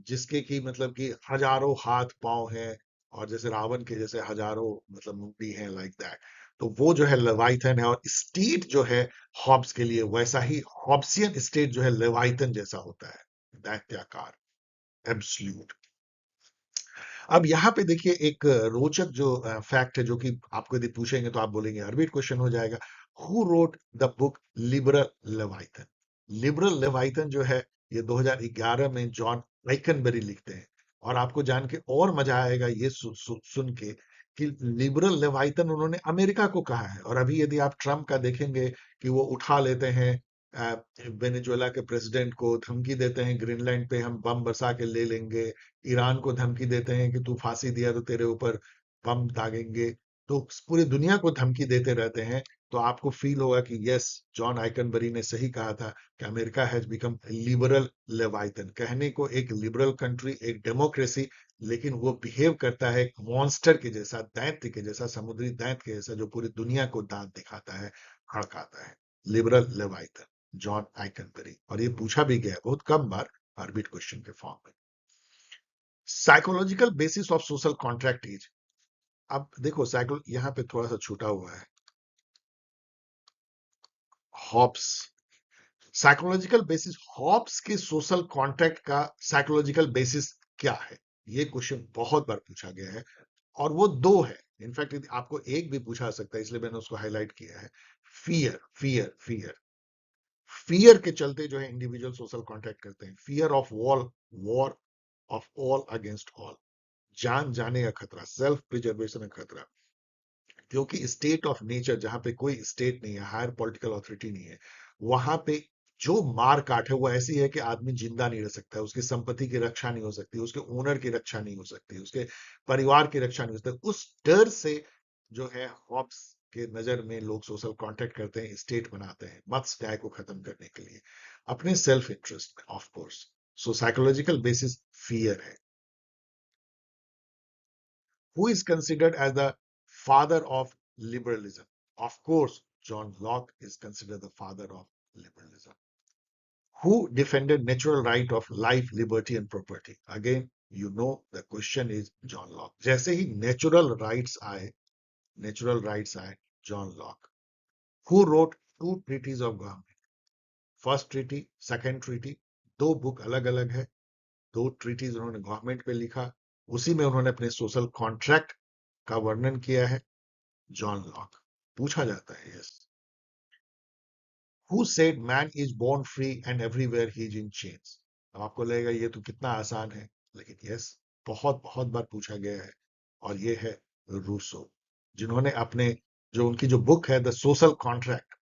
A: जिसके की मतलब कि हजारों हाथ पांव हैं, और जैसे रावण के जैसे हजारों मतलब मुंडी हैं, लाइक दैट। तो वो जो है लेवाइथन है, और स्टेट जो है हॉब्स के लिए वैसा ही हॉब्सियन स्टेट जो है लेवाइथन जैसा होता है, दैत्याकार, एब्सल्यूट। अब यहाँ पे देखिए एक रोचक जो फैक्ट है, जो कि आपको यदि पूछेंगे तो आप बोलेंगे अरबिट क्वेश्चन हो जाएगा। Who wrote the book liberal Leviathan? Liberal Leviathan जो है, ये 2011 में जॉन आइकनबरी लिखते हैं। और आपको जान के और मजा आएगा ये सुन के कि लिबरल लेवाइथन उन्होंने अमेरिका को कहा है। और अभी यदि आप ट्रम्प का देखेंगे कि वो उठा लेते हैं वेनेजुएला के प्रेसिडेंट को, धमकी देते हैं ग्रीनलैंड पे हम बम बरसा के ले लेंगे, ईरान को धमकी देते हैं कि तू फांसी दिया तो तेरे ऊपर बम दागेंगे, तो पूरी दुनिया को धमकी देते रहते हैं। तो आपको फील होगा कि यस, जॉन आइकनबरी ने सही कहा था कि America has become liberal Leviathan. कहने को एक लिबरल कंट्री, एक डेमोक्रेसी, लेकिन वो बिहेव करता है एक मॉन्स्टर के जैसा, दैत्य के जैसा, समुद्री दैत्य के जैसा, जो पूरी दुनिया को दांत दिखाता है, हड़काता है। Liberal leviathan, John Ikenberry. और ये पूछा भी गया बहुत कम बार आर्बिट क्वेश्चन के फॉर्म में। Psychological basis of social contract is, अब देखो साइको यहां पे थोड़ा सा छूटा हुआ है, हॉब्स। साइकोलॉजिकल बेसिस, हॉब्स के सोशल कॉन्ट्रैक्ट का साइकोलॉजिकल बेसिस क्या है? ये क्वेश्चन बहुत बार पूछा गया है, और वो दो है। इनफैक्ट आपको एक भी पूछा सकता है, इसलिए मैंने उसको हाईलाइट किया है। Fear, fear, fear. फियर के चलते जो है इंडिविजुअल सोशल कॉन्ट्रैक्ट करते हैं। Fear of war, war of all against all, जान जाने का खतरा, सेल्फ प्रिजर्वेशन का खतरा। क्योंकि स्टेट ऑफ नेचर, जहां पे कोई स्टेट नहीं है, हायर पॉलिटिकल अथॉरिटी नहीं है, वहां पे जो मार काट है वो ऐसी है कि आदमी जिंदा नहीं रह सकता है, उसकी संपत्ति की रक्षा नहीं हो सकती, उसके ओनर की रक्षा नहीं हो सकती, उसके परिवार की रक्षा नहीं हो सकती। उस डर से जो है हॉब्स के नजर में लोग सोशल कॉन्ट्रैक्ट करते हैं, स्टेट बनाते हैं, मत्स्य न्याय को खत्म करने के लिए, अपने सेल्फ इंटरेस्ट में, of course. So psychological basis fear है। Who is considered as the father of liberalism? Of course, John Locke is considered the father of liberalism. Who defended natural right of life, liberty and property? Again, you know the question is John Locke. जैसे ही natural rights आए, John Locke. Who wrote two treaties of government? First treaty, second treaty, दो book अलग अलग है, दो treaties उन्होंने government पे लिखा, उसी में उन्होंने अपने सोशल कॉन्ट्रैक्ट का वर्णन किया है, जॉन लॉक। पूछा जाता है yes. Who said man is born free and everywhere he is in chains? अब आपको लगेगा ये तो कितना आसान है, लेकिन यस, बहुत बहुत बार पूछा गया है। और ये है रूसो, जिन्होंने अपने जो उनकी जो बुक है द सोशल कॉन्ट्रैक्ट,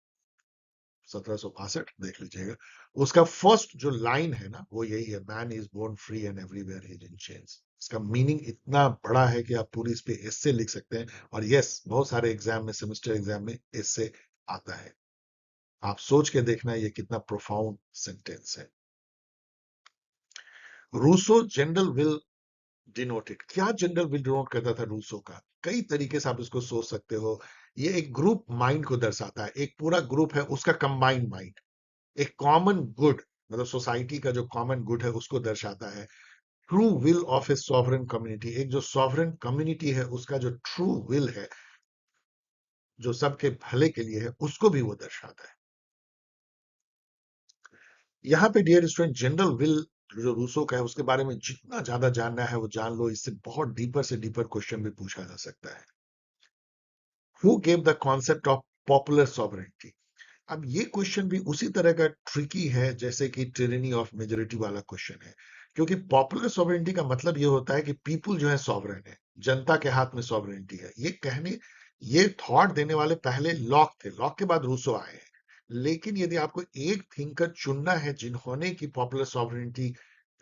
A: 1762, देख लीजिएगा, उसका फर्स्ट जो लाइन है ना, वो यही है, man is born free and everywhere he is in chains. इसका मीनिंग इतना बड़ा है कि आप पूरी इस पे एस्से लिख सकते हैं। और यस, बहुत सारे एग्जाम में, सेमेस्टर एग्जाम में एस्से आता है। आप सोच के देखना ये कितना प्रोफाउंड सेंटेंस है। रूसो जनरल विल डिनोटेड, क्या जनरल विल डिनोट करता था रूसो का? कई तरीके से आप इसको सोच सकते हो। ये एक ग्रुप माइंड को दर्शाता है, एक पूरा ग्रुप है उसका कंबाइंड माइंड, एक कॉमन गुड, मतलब सोसाइटी का जो कॉमन गुड है उसको दर्शाता है। True will of A sovereign community, एक जो सॉवरेन कम्युनिटी है उसका जो ट्रू विल है, जो सबके भले के लिए है, उसको भी वो दर्शाता है। यहाँ पे डियर स्टूडेंट, जनरल विल जो रूसो का है उसके बारे में जितना ज्यादा जानना है वो जान लो, इससे बहुत डीपर से डीपर क्वेश्चन भी पूछा जा सकता है। Who gave the concept of popular sovereignty? अब ये क्वेश्चन भी उसी तरह का ट्रिकी है जैसे कि टिरेनी ऑफ मेजोरिटी वाला क्वेश्चन है, क्योंकि पॉपुलर सॉवरेनिटी का मतलब ये होता है कि पीपुल जो है सॉवरेन है, जनता के हाथ में सॉवरेनिटी है। ये थॉट देने वाले पहले लॉक थे, लॉक के बाद रूसो आए हैं। लेकिन यदि आपको एक थिंकर चुनना है जिन्होंने की पॉपुलर सॉवरेनिटी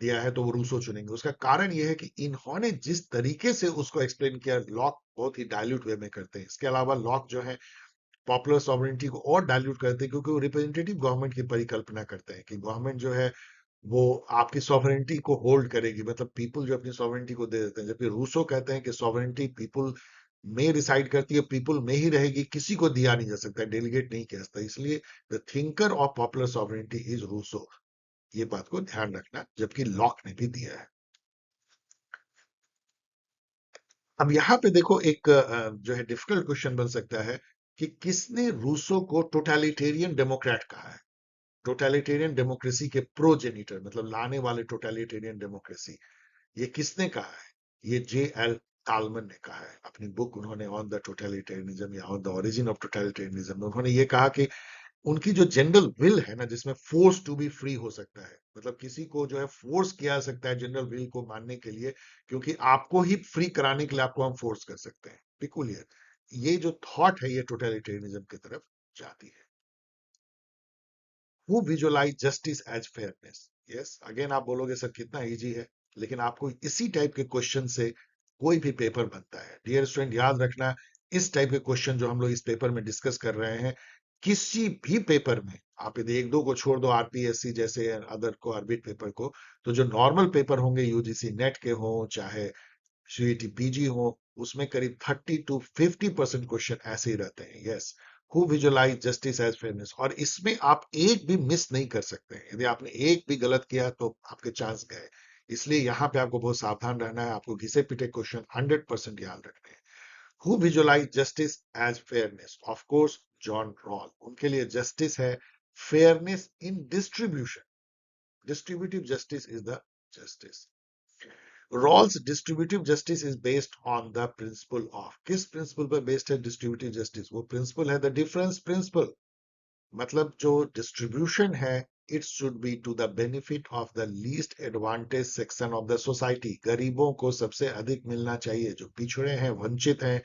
A: दिया है, तो वो रूसो चुनेंगे। उसका कारण ये है कि इन्होंने जिस तरीके से उसको एक्सप्लेन किया, लॉक बहुत ही डायल्यूट वे में करते हैं। इसके अलावा लॉक जो है पॉपुलर सॉवरेनिटी को और डाइल्यूट करते हैं, क्योंकि वो रिप्रेजेंटेटिव गवर्नमेंट की परिकल्पना करते हैं कि गवर्नमेंट जो है वो आपकी सॉवरेनिटी को होल्ड करेगी, मतलब पीपल जो अपनी सॉवरेनिटी को दे देते हैं। जबकि रूसो कहते हैं कि सॉवरेनिटी पीपल में डिसाइड करती है, पीपल में ही रहेगी, किसी को दिया नहीं जा सकता, डेलीगेट नहीं किया जा सकता। इसलिए the thinker of popular sovereignty is Rousseau, ये बात को ध्यान रखना, जबकि लॉक ने भी दिया है। अब यहाँ पे देखो एक जो है डिफिकल्ट क्वेश्चन बन सकता है कि किसने रूसो को टोटलिटेरियन डेमोक्रेट कहा है? टोटलिटेरियन डेमोक्रेसी के प्रोजेनिटर, मतलब लाने वाले टोटलिटेरियन डेमोक्रेसी, ये किसने कहा है? ये J.L. तालमन ने कहा है। अपनी बुक उन्होंने ऑन द टोटलिटेरियनिज्म या on the origin of totalitarianism में उन्होंने ये कहा कि उनकी जो जनरल विल है ना, जिसमें फोर्स टू बी फ्री हो सकता है, मतलब किसी को जो है फोर्स किया जा सकता है जनरल विल को मानने के लिए, क्योंकि आपको ही फ्री कराने के लिए आपको हम फोर्स कर सकते हैं। पिकुलियर, ये जो थॉट है ये टोटलिटेरियनिज्म की तरफ जाती है। Who visualise justice as fairness? Yes, again आप बोलोगे सर कितना इजी है, लेकिन आपको इसी टाइप के क्वेश्चन से कोई भी पेपर बनता है। डियर स्टूडेंट, याद रखना, इस टाइप के क्वेश्चन जो हम लोग इस पेपर में डिस्कस कर रहे हैं, किसी भी पेपर में, आप यदि एक दो को छोड़ दो, आरपीएससी जैसे अदर को ऑर्बिट पेपर को, तो जो नॉर्मल पेपर होंगे यूजीसी नेट के हो चाहे सीईटी पीजी हो, उसमें करीब 30 to 50% क्वेश्चन ऐसे ही रहते हैं। Yes, who visualise justice as fairness, और इसमें आप एक भी मिस नहीं कर सकते हैं। यदि आपने एक भी गलत किया तो आपके चांस गए। इसलिए यहाँ पे आपको बहुत सावधान रहना है, आपको घिसे पिटे क्वेश्चन 100% याद रखने हैं। Who visualise justice as fairness? Of course John Rawls, उनके लिए जस्टिस है fairness in distribution, distributive justice is the justice. Rawls distributive justice is based on the principle of, किस प्रिंसिपल पर बेस्ड है डिस्ट्रीब्यूटिव जस्टिस? वो principle है the difference principle, मतलब जो डिस्ट्रीब्यूशन है, it should be to the benefit of the least advantage section of the society. गरीबों को सबसे अधिक मिलना चाहिए, जो पिछड़े हैं, वंचित हैं,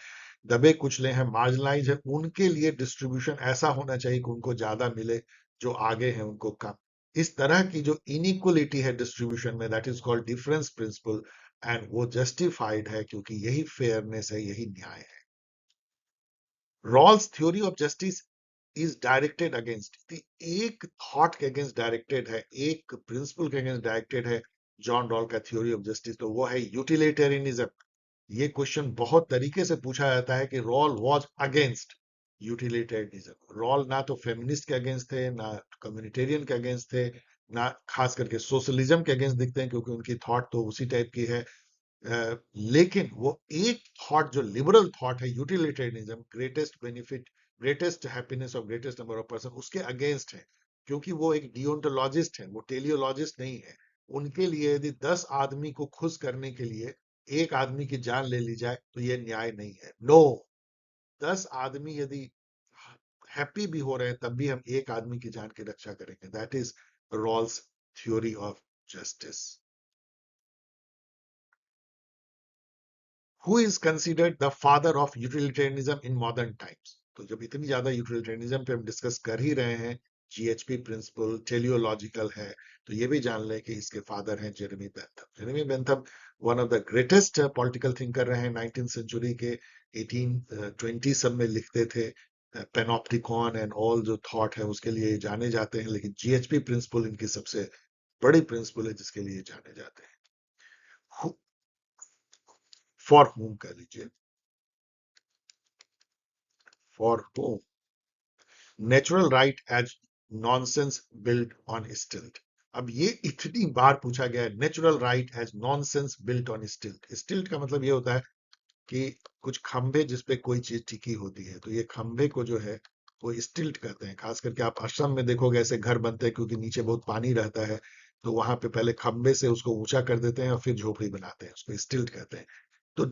A: दबे कुचले हैं, मार्जिनलाइज है, उनके लिए डिस्ट्रीब्यूशन ऐसा होना चाहिए कि उनको ज्यादा मिले, जो आगे हैं उनको कम। इस तरह की जो इनइक्वलिटी है डिस्ट्रीब्यूशन में, that is called difference principle, and वो जस्टिफाइड है क्योंकि यही फेयरनेस है, यही न्याय है। Rawls theory of justice is directed against, एक थॉट के अगेंस्ट डायरेक्टेड है, एक प्रिंसिपल के अगेंस्ट डायरेक्टेड है जॉन रॉल का थ्योरी ऑफ जस्टिस, तो वो है यूटिलिटेरियनिज्म। ये क्वेश्चन बहुत तरीके से पूछा जाता है कि Rawls was against utilitarianism. Rawls ना तो फेमिनिस्ट के अगेंस्ट थे, ना कम्युनिटेरियन के अगेंस्ट थे, ना खास करके सोशलिज्म के अगेंस्ट दिखते हैं, क्योंकि उनकी थॉट तो उसी टाइप की है। लेकिन वो एक थॉट जो लिबरल थॉट है utilitarianism, greatest benefit, greatest happiness of greatest number of person, उसके अगेंस्ट है, क्योंकि वो एक डियोंटोलॉजिस्ट है, वो टेलियोलॉजिस्ट नहीं है। उनके लिए यदि 10 आदमी को खुश करने के लिए एक आदमी की जान ले ली जाए तो ये न्याय नहीं है। नो, 10 आदमी यदि हैप्पी भी हो रहे हैं तब भी हम एक आदमी की जान की रक्षा करेंगे। That is Rawls theory of justice. Who is considered the father of utilitarianism in modern times? तो जब इतनी ज्यादा यूटिलिटेरियनिज्म पे हम डिस्कस कर ही रहे हैं, जीएचपी प्रिंसिपल टेलियोलॉजिकल है, तो ये भी जान लें कि इसके फादर हैं Jeremy Bentham. Jeremy Bentham one of the greatest political thinker रहे हैं 19th सेंचुरी के। 1820 सब में लिखते थे, पेनॉप्टिकॉन एंड ऑल जो थॉट है उसके लिए जाने जाते हैं, लेकिन जीएचपी प्रिंसिपल इनकी सबसे बड़ी प्रिंसिपल है जिसके लिए जाने जाते हैं। फॉर होम कह लीजिए, for home, natural right as nonsense built on stilt. अब ये इतनी बार पूछा गया है, natural right as nonsense built on stilt. Stilt का मतलब ये होता है कि कुछ खंभे जिस पे कोई चीज टिकी होती है, तो ये खंभे को जो है वो स्टिल्ट कहते हैं। खास करके आप असम में देखोगे ऐसे घर बनते हैं, क्योंकि नीचे बहुत पानी रहता है, तो वहां पे पहले खंभे से उसको ऊंचा कर देते हैं और फिर झोपड़ी बनाते हैं, उसको स्टिल्ट कहते हैं। तो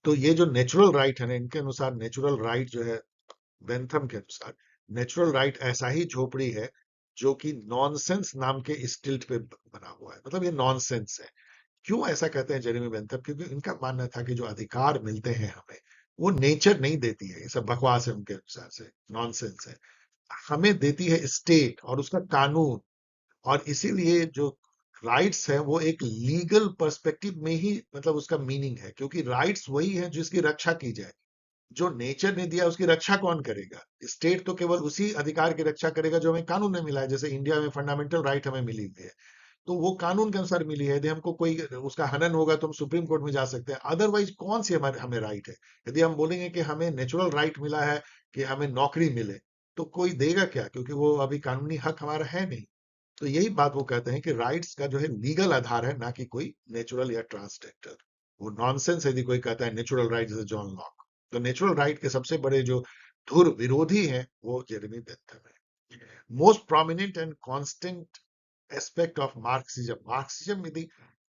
A: तो ये जो नेचुरल राइट है ना, इनके अनुसार नेचुरल राइट जो है, बेंथम के अनुसार नेचुरल राइट ऐसा ही झोपड़ी है जो कि नॉनसेंस नाम के स्टिल्ट पे बना हुआ है। मतलब ये नॉनसेंस है। क्यों ऐसा कहते हैं जेरेमी बेंथम? क्योंकि इनका मानना था कि जो अधिकार मिलते हैं हमें, वो नेचर नहीं देती है। ये सब बकवास है उनके अनुसार से, नॉनसेंस है। हमें देती है स्टेट और उसका कानून। और इसीलिए जो राइट्स है वो एक लीगल पर्सपेक्टिव में ही मतलब उसका मीनिंग है, क्योंकि राइट्स वही है जिसकी रक्षा की जाए। जो नेचर ने दिया उसकी रक्षा कौन करेगा? स्टेट तो केवल उसी अधिकार की रक्षा करेगा जो हमें कानून में मिला है। जैसे इंडिया में फंडामेंटल राइट हमें मिली हुई है, तो वो कानून के अनुसार मिली है। यदि हमको कोई उसका हनन होगा तो हम सुप्रीम कोर्ट में जा सकते हैं। अदरवाइज कौन सी हमारे हमें राइट है? यदि हम बोलेंगे कि हमें नेचुरल राइट मिला है कि हमें नौकरी मिले, तो कोई देगा क्या? क्योंकि वो अभी कानूनी हक हमारा है नहीं। तो यही बात वो कहते हैं कि राइट्स का जो है लीगल आधार है, ना कि कोई नेचुरल या ट्रांसडेंटल। वो नॉनसेंस यदि कोई कहता है नेचुरल राइट, जैसे जॉन लॉक। तो नेचुरल राइट के सबसे बड़े जो धुर विरोधी हैं वो जेरेमी बेंथम है। Most prominent and constant aspect of Marxism. Marxism यदि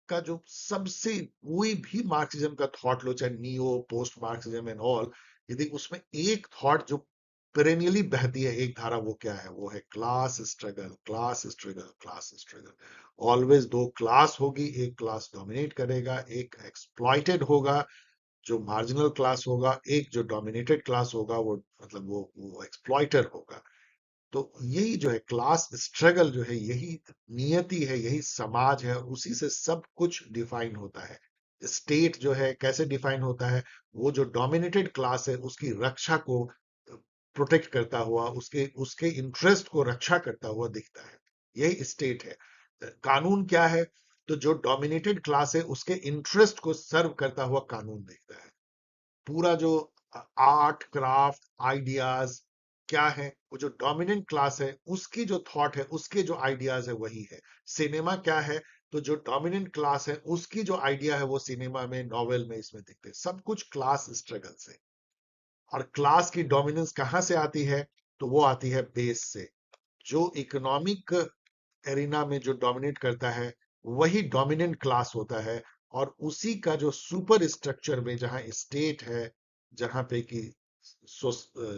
A: का जो सबसे, कोई भी मार्क्सिज्म का थॉट लो, चाहे neo, post Marxism and all, यदि उसमें एक थॉट जो पेरेनियली बहती है, एक धारा, वो क्या है? वो है class struggle, class struggle, class struggle. Always दो क्लास होगी, एक क्लास डोमिनेट करेगा, एक एक्सप्लॉइटेड होगा जो मार्जिनल क्लास होगा, एक जो डोमिनेटेड क्लास होगा वो मतलब वो एक्सप्लॉइटर होगा। तो यही जो है क्लास स्ट्रगल जो है, यही नियति है, यही समाज है, उसी से सब कुछ डिफाइन होता है। स्टेट जो है कैसे डिफाइन होता है? वो जो डोमिनेटेड क्लास है उसकी रक्षा को प्रोटेक्ट करता हुआ, उसके उसके इंटरेस्ट को रक्षा करता हुआ दिखता है। यही स्टेट है। कानून क्या है? तो जो डोमिनेटेड क्लास है उसके इंटरेस्ट को सर्व करता हुआ कानून दिखता है। पूरा जो आर्ट क्राफ्ट आइडियाज क्या है? वो जो डोमिनेंट क्लास है उसकी जो थॉट है, उसके जो आइडियाज है वही है। सिनेमा क्या है? तो जो डोमिनेंट क्लास है उसकी जो आइडिया है वो सिनेमा में, नॉवेल में, इसमें दिखते हैं। सब कुछ क्लास स्ट्रगल से। और क्लास की डोमिनेंस कहां से आती है? तो वो आती है बेस से। जो इकोनॉमिक एरिना में जो डोमिनेट करता है वही डोमिनेंट क्लास होता है। और उसी का जो सुपर स्ट्रक्चर में, जहां स्टेट है, जहां पे कि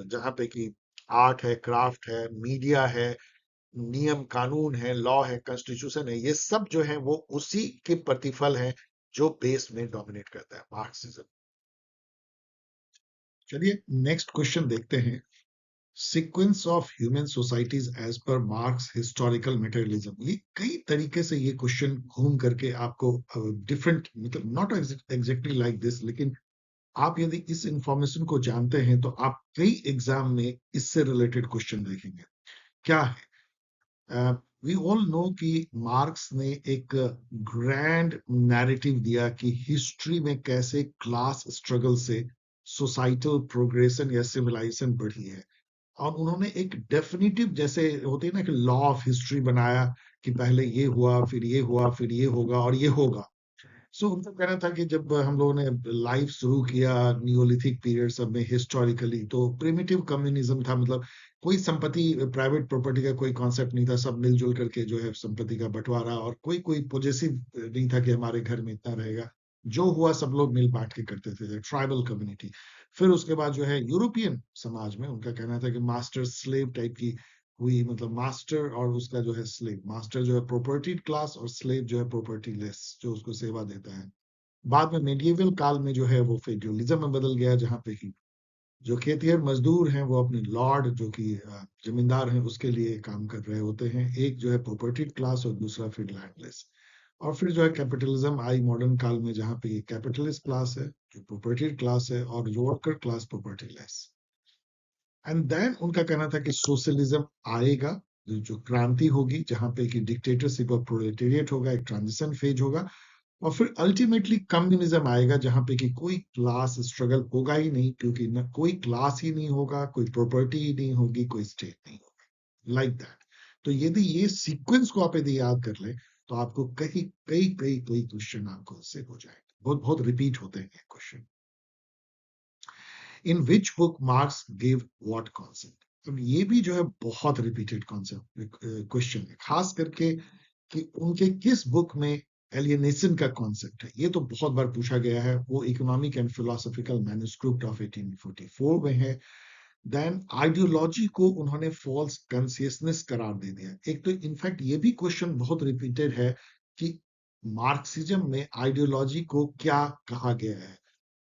A: जहां पे कि आर्ट है, क्राफ्ट है, मीडिया है, नियम कानून है, लॉ है, कॉन्स्टिट्यूशन है, ये सब जो है वो उसी के प्रतिफल है जो बेस में डोमिनेट करता है, मार्क्सिज्म। चलिए नेक्स्ट क्वेश्चन देखते हैं। Sequence of human societies as per Marx historical materialism. ये कई तरीके से ये क्वेश्चन घूम करके आपको डिफरेंट, मतलब नॉट एग्जैक्टली लाइक दिस, लेकिन आप यदि इस इंफॉर्मेशन को जानते हैं तो आप कई एग्जाम में इससे रिलेटेड क्वेश्चन देखेंगे। क्या है? वी ऑल नो कि मार्क्स ने एक ग्रैंड नैरेटिव दिया कि हिस्ट्री में कैसे क्लास स्ट्रगल से सोसाइटल प्रोग्रेशन या सिविलाइजेशन बढ़ी है। और उन्होंने एक डेफिनेटिव, जैसे होते हैं ना कि लॉ ऑफ हिस्ट्री बनाया, कि पहले ये हुआ, फिर ये हुआ, फिर ये होगा और ये होगा। सो उनका कहना था कि जब हम लोगों ने लाइफ शुरू किया नियोलिथिक पीरियड सब में, हिस्टोरिकली तो प्रिमिटिव कम्युनिज्म था। मतलब कोई संपत्ति, प्राइवेट प्रॉपर्टी का कोई कॉन्सेप्ट नहीं था। सब मिलजुल करके जो है संपत्ति का बंटवारा, और कोई कोई पॉजेसिव नहीं था कि हमारे घर में इतना रहेगा। जो हुआ सब लोग मिल बांट के करते थे, ट्राइबल कम्युनिटी। फिर उसके बाद जो है यूरोपियन समाज में उनका कहना था कि मास्टर स्लेव टाइप की हुई। मतलब मास्टर और उसका जो है स्लेव, मास्टर जो है प्रॉपर्टी क्लास और स्लेव जो है प्रॉपर्टी लेस, जो उसको सेवा देता है। बाद में मेडिएवल काल में जो है वो फेड्रलिज्म में बदल गया, जहां पे कि जो खेतिहर मजदूर हैं वो अपने लॉर्ड, जो कि जमींदार हैं, उसके लिए काम कर रहे होते हैं। एक जो है प्रॉपर्टी क्लास और दूसरा फिर लैंडलेस। और फिर जो है कैपिटलिज्म आई मॉडर्न काल में, जहां पे ये कैपिटलिस्ट क्लास है जो प्रॉपर्टी क्लास है, और जो worker class propertyless. And then उनका कहना था कि सोशलिज्म आएगा
B: जो क्रांति होगी, जहां पे कि डिक्टेटरशिप और प्रोलेटेरिएट होगा, एक ट्रांजिशन फेज होगा, और फिर अल्टीमेटली कम्युनिज्म आएगा, जहां पे कि कोई क्लास स्ट्रगल होगा ही नहीं, क्योंकि ना कोई क्लास ही नहीं होगा, कोई प्रॉपर्टी ही नहीं होगी, कोई स्टेट नहीं होगा, लाइक दैट। तो यदि ये सीक्वेंस को आप यदि याद कर ले, तो आपको कई कई कई कई क्वेश्चन आपको इससे हो जाएंगे, बहुत बहुत रिपीट होते हैं question. In which book marks give what concept. अब ये भी जो है बहुत रिपीटेड कॉन्सेप्ट क्वेश्चन है, खास करके कि उनके किस बुक में एलियनेशन का कॉन्सेप्ट है। ये तो बहुत बार पूछा गया है, वो economic and philosophical manuscript of 1844 में है। देन आइडियोलॉजी को उन्होंने फॉल्स कॉन्शियसनेस करार दे दिया। एक तो इनफैक्ट ये भी क्वेश्चन बहुत रिपीटेड है कि मार्क्सिज्म में आइडियोलॉजी को क्या कहा गया है।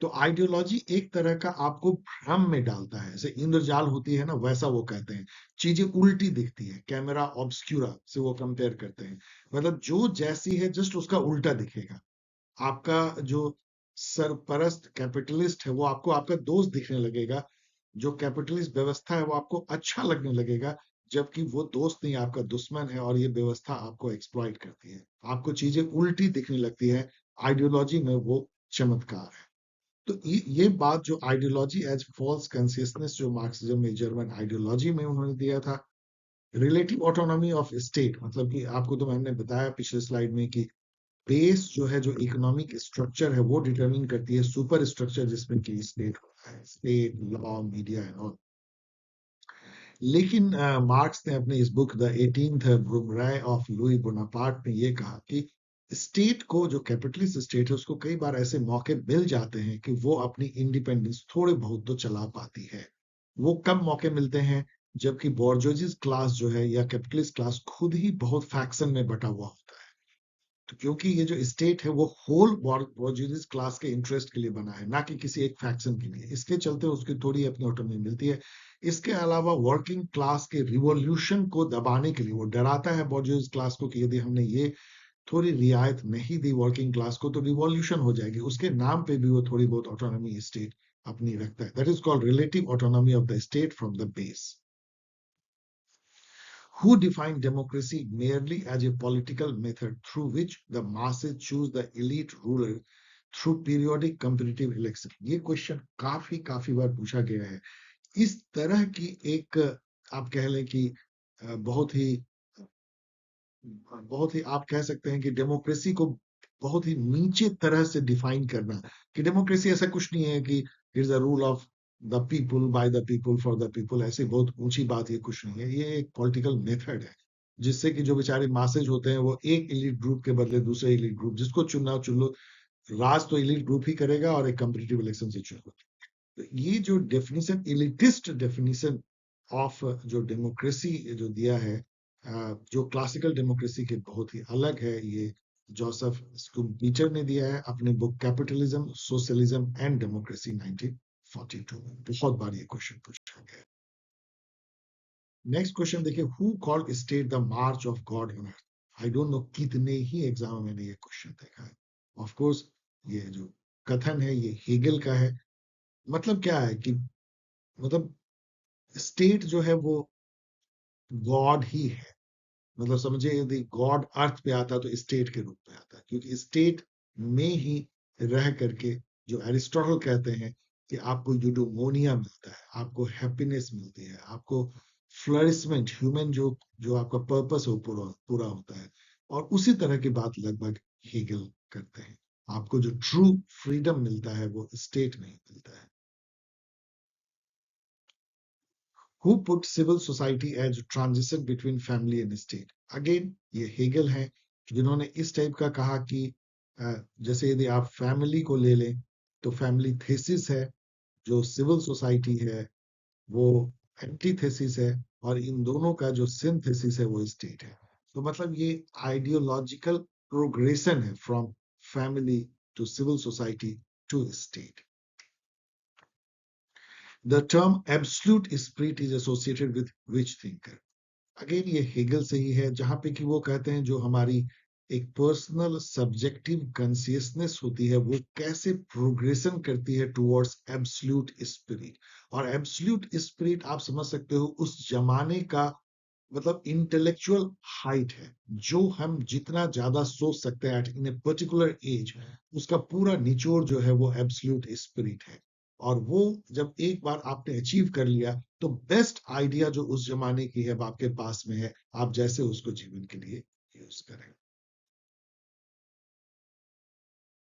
B: तो आइडियोलॉजी एक तरह का आपको भ्रम में डालता है, जैसे इंद्रजाल होती है ना, वैसा वो कहते हैं। चीजें उल्टी दिखती है, कैमरा ऑब्सक्यूरा से वो कंपेयर करते हैं, मतलब जो जैसी है जस्ट उसका उल्टा दिखेगा। आपका जो सरपरस्त कैपिटलिस्ट है वो आपको आपका दोस्त दिखने लगेगा, जो कैपिटलिस्ट व्यवस्था है वो आपको अच्छा लगने लगेगा, जबकि वो दोस्त नहीं, आपका दुश्मन है, और ये व्यवस्था आपको एक्सप्लॉइट करती है, आपको चीजें उल्टी दिखने लगती है। आइडियोलॉजी में वो चमत्कार है। तो ये बात जो आइडियोलॉजी एज फॉल्स कॉन्शियसनेस, जो मार्क्सिज्म में, जर्मन आइडियोलॉजी में उन्होंने दिया था। रिलेटिव ऑटोनॉमी ऑफ स्टेट, मतलब कि आपको तो मैंने बताया पिछले स्लाइड में कि बेस जो है, जो इकोनॉमिक स्ट्रक्चर है, वो डिटरमिन करती है सुपर स्ट्रक्चर, जिसमें कि स्टेट होता है, state, law, media and all. लेकिन मार्क्स ने अपने इस book the 18th Brumaire of Louis Bonaparte में ये कहा कि स्टेट को, जो कैपिटलिस्ट स्टेट है, उसको कई बार ऐसे मौके मिल जाते हैं कि वो अपनी इंडिपेंडेंस थोड़े बहुत तो चला पाती है। वो कब मौके मिलते हैं, जबकि बोर्जोइस क्लास जो है, या कैपिटलिस्ट क्लास, खुद ही बहुत फैक्शन में बटा हुआ होता है। तो क्योंकि ये जो स्टेट है वो होल बोर्जोइस क्लास के इंटरेस्ट के लिए बना है, ना कि किसी एक फैक्शन के लिए, इसके चलते उसकी थोड़ी अपनी ऑटोनॉमी मिलती है। इसके अलावा वर्किंग क्लास के रिवॉल्यूशन को दबाने के लिए वो डराता है बोर्जोइस क्लास को, कि यदि हमने ये थोड़ी रियायत नहीं दी वर्किंग क्लास को, तो रिवॉल्यूशन हो जाएगी। उसके नाम पे भी वो थोड़ी बहुत ऑटोनॉमी स्टेट अपनी रखता है। That is called relative autonomy of the state from the base. Who defined democracy merely as a political method through which the masses choose the elite ruler through periodic competitive election? ये question काफी काफी बार पूछा गया है। इस तरह की एक, आप कह लें कि बहुत ही आप कह सकते हैं कि डेमोक्रेसी को बहुत ही नीचे तरह से डिफाइन करना, कि डेमोक्रेसी ऐसा कुछ नहीं है कि it is the rule of the people, by the people, for the people. ऐसी बहुत ऊंची बात ये कुछ नहीं है, ये एक पॉलिटिकल मेथड है, जिससे कि जो बेचारे मासेज होते हैं, वो एक इलीट ग्रुप के बदले दूसरे इलीट ग्रुप, जिसको चुनना चुन लो, राज तो इलीट ग्रुप ही करेगा, और एक कम्पिटिटिव इलेक्शन से चुन लो। तो ये जो डेफिनेशन, इलिटिस्ट डेफिनेशन ऑफ जो डेमोक्रेसी जो दिया है, जो क्लासिकल डेमोक्रेसी के बहुत ही अलग है, ये जोसेफ स्कूम्पीटर ने दिया है अपने book capitalism, socialism and democracy 1942 में। बहुत बार ये क्वेश्चन पूछा गया है। नेक्स्ट क्वेश्चन देखिए, who called state the March of God on earth. I don't know कितने ही एग्जाम में मैंने ये क्वेश्चन देखा है। ऑफ कोर्स ये जो कथन है ये हेगल का है। मतलब क्या है कि, मतलब स्टेट जो है वो गॉड ही है। मतलब समझे, यदि गॉड अर्थ पे आता तो स्टेट के रूप में आता, क्योंकि स्टेट में ही रह करके, जो एरिस्टोटल कहते हैं कि आपको यूडोमोनिया मिलता है, आपको हैप्पीनेस मिलती है, आपको फ्लरिशमेंट, ह्यूमन जो जो आपका पर्पस हो पूरा पूरा होता है। और उसी तरह की बात लगभग हेगल करते हैं। आपको जो ट्रू फ्रीडम मिलता है वो स्टेट में ही मिलता है। Who put civil society as transition between family and state? Again, ये हेगल हैं, जिन्होंने इस टाइप का कहा कि जैसे यदि आप फैमिली को ले लें, तो फैमिली थेसिस है, जो सिविल सोसाइटी है वो एंटीथेसिस है, और इन दोनों का जो सिंथेसिस है वो स्टेट है। तो मतलब ये आइडियोलॉजिकल प्रोग्रेशन है from family to civil society to state. The term absolute spirit is associated with which thinker? Again ये हेगल से ही है, जहां पे कि वो कहते हैं जो हमारी एक पर्सनल सब्जेक्टिव कॉन्सियसनेस होती है, वो कैसे प्रोग्रेशन करती है टुवर्ड्स एब्सोल्यूट स्पिरिट। और एब्सोल्यूट स्पिरिट आप समझ सकते हो उस जमाने का मतलब इंटेलेक्चुअल हाइट है, जो हम जितना ज्यादा सोच सकते हैं इन ए पर्टिकुलर एज, उसका पूरा निचोड़ जो है वो एब्सोल्यूट स्पिरिट है। और वो जब एक बार आपने अचीव कर लिया, तो बेस्ट आइडिया जो उस जमाने की है, अब आपके पास में है, आप जैसे उसको जीवन के लिए यूज करें।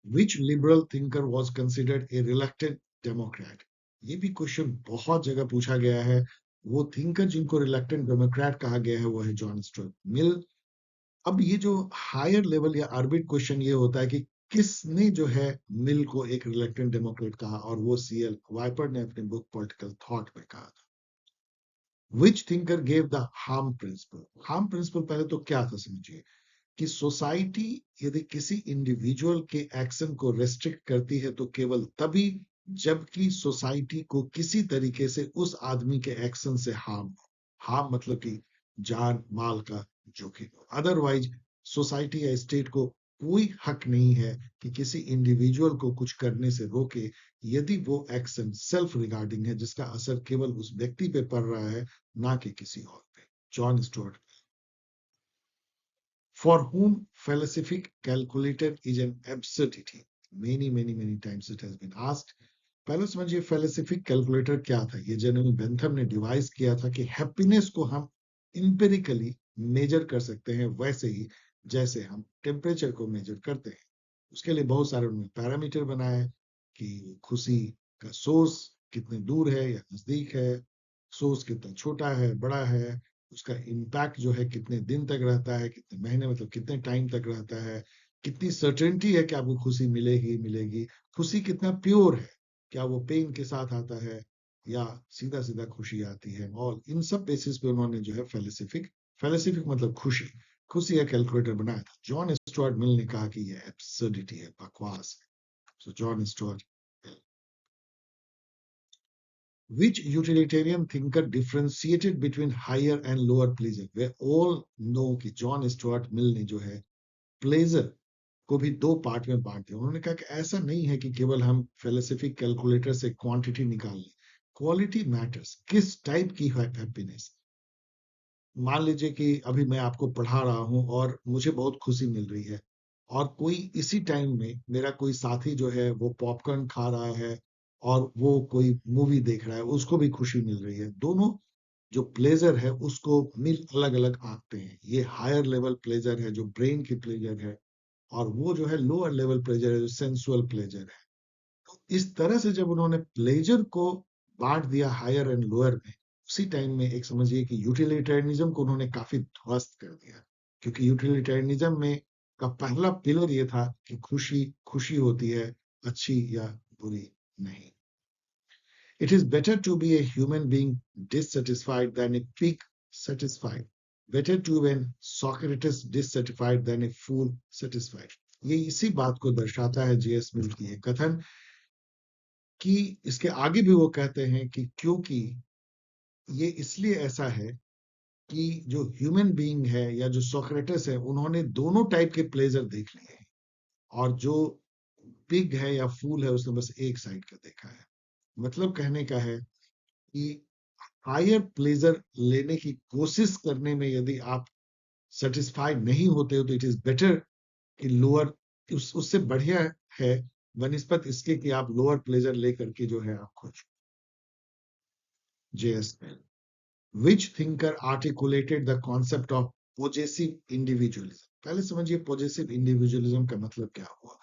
B: Which liberal thinker was considered a reluctant democrat? ये भी क्वेश्चन बहुत जगह पूछा गया है। वो थिंकर जिनको रिलेक्टेड डेमोक्रेट कहा गया है वो है जॉन स्टुअर्ट मिल। अब ये जो हायर लेवल या आर्बिट क्वेश्चन ये होता है कि किसने जो है मिल को एक रिलेक्टेड डेमोक्रेट कहा, और वो सीएल वाइपर ने अपने बुक पॉलिटिकल थॉट में कहा था। Which thinker gave the harm principle? Harm principle पहले तो क्या था समझिए, कि सोसाइटी यदि किसी इंडिविजुअल के एक्शन को रेस्ट्रिक्ट करती है तो केवल तभी जबकि सोसाइटी को किसी तरीके से उस आदमी के एक्शन से हार्म हो। हार्म मतलब कि जान माल का जोखिम हो। अदरवाइज सोसाइटी या स्टेट को कोई हक नहीं है कि किसी इंडिविजुअल को कुछ करने से रोके, यदि वो एक्शन सेल्फ रिगार्डिंग है, जिसका असर केवल उस व्यक्ति पे पड़ रहा है, ना कि किसी और पे। John Stuart. For whom philosophic calculator is an absurdity. Many times it has been asked. पहले समझिए philosophic calculator क्या था। ये जनरल बेंथम ने डिवाइस किया था कि हैप्पीनेस को हम इंपेरिकली मेजर कर सकते हैं, वैसे ही जैसे हम टेम्परेचर को मेजर करते हैं। उसके लिए बहुत सारे उन्होंने पैरामीटर बनाए कि खुशी का सोर्स कितने दूर है या नजदीक है, सोर्स कितना छोटा है बड़ा है, उसका इम्पैक्ट जो है कितने दिन तक रहता है, कितने महीने मतलब कितने टाइम तक रहता है, कितनी सर्टेनिटी है कि आपको खुशी मिलेगी मिलेगी, खुशी कितना प्योर है, क्या वो पेन के साथ आता है या सीधा सीधा खुशी आती है। और इन सब बेसिस पे उन्होंने जो है फेलिसिफिक मतलब खुशी, खुशी का कैलकुलेटर बनाया था। जॉन स्टुअर्ट मिल ने कहा कि ये एब्सर्डिटी है, बकवास है। सो John Stuart. Which utilitarian thinker differentiated between higher and lower pleasure? We all know कि जॉन स्टुअर्ट मिल ने जो है प्लेजर को भी दो पार्ट में बांट दिया। उन्होंने कहा कि ऐसा नहीं है कि केवल हम फिलोसफिक कैलकुलेटर से क्वांटिटी निकाल लें, क्वालिटी मैटर्स। किस टाइप की है हैप्पीनेस? मान लीजिए कि अभी मैं आपको पढ़ा रहा हूं और मुझे बहुत खुशी मिल रही है, और कोई इसी टाइम में मेरा कोई साथी जो है वो पॉपकॉर्न खा रहा है और वो कोई मूवी देख रहा है, उसको भी खुशी मिल रही है। दोनों जो प्लेजर है उसको मिल अलग अलग आंकते हैं। ये हायर लेवल प्लेजर है जो ब्रेन की प्लेजर है, और वो जो है लोअर लेवल प्लेजर है जो सेंसुअल प्लेजर है। तो इस तरह से जब उन्होंने प्लेजर को बांट दिया हायर एंड लोअर में, उसी टाइम में एक समझिए कि यूटिलिटेरियनिज्म को उन्होंने काफी ध्वस्त कर दिया। क्योंकि यूटिलिटेरियनिज्म में का पहला पिलर ये था कि खुशी खुशी होती है, अच्छी या बुरी नहीं। It is better to be a human being dissatisfied than a pig satisfied. Better to be an Socrates dissatisfied than a fool satisfied. ये इसी बात को दर्शाता है जेएस मिल की ये कथन, कि इसके आगे भी वो कहते हैं कि क्योंकि ये इसलिए ऐसा है कि जो ह्यूमन बीइंग है या जो सोक्रेटिस है, उन्होंने दोनों टाइप के प्लेजर देख लिए हैं, और जो पिग है या फूल है उसने बस एक साइड का देखा है। मतलब कहने का है कि हायर प्लेजर लेने की कोशिश करने में यदि आप सेटिस्फाइड नहीं होते हो, तो इट इज बेटर कि लोअर, उससे बढ़िया है बनिस्पत इसके कि आप लोअर प्लेजर लेकर के जो है आप खुश। JS Which thinker articulated the concept of possessive individualism? पहले समझिए possessive individualism का मतलब क्या हुआ।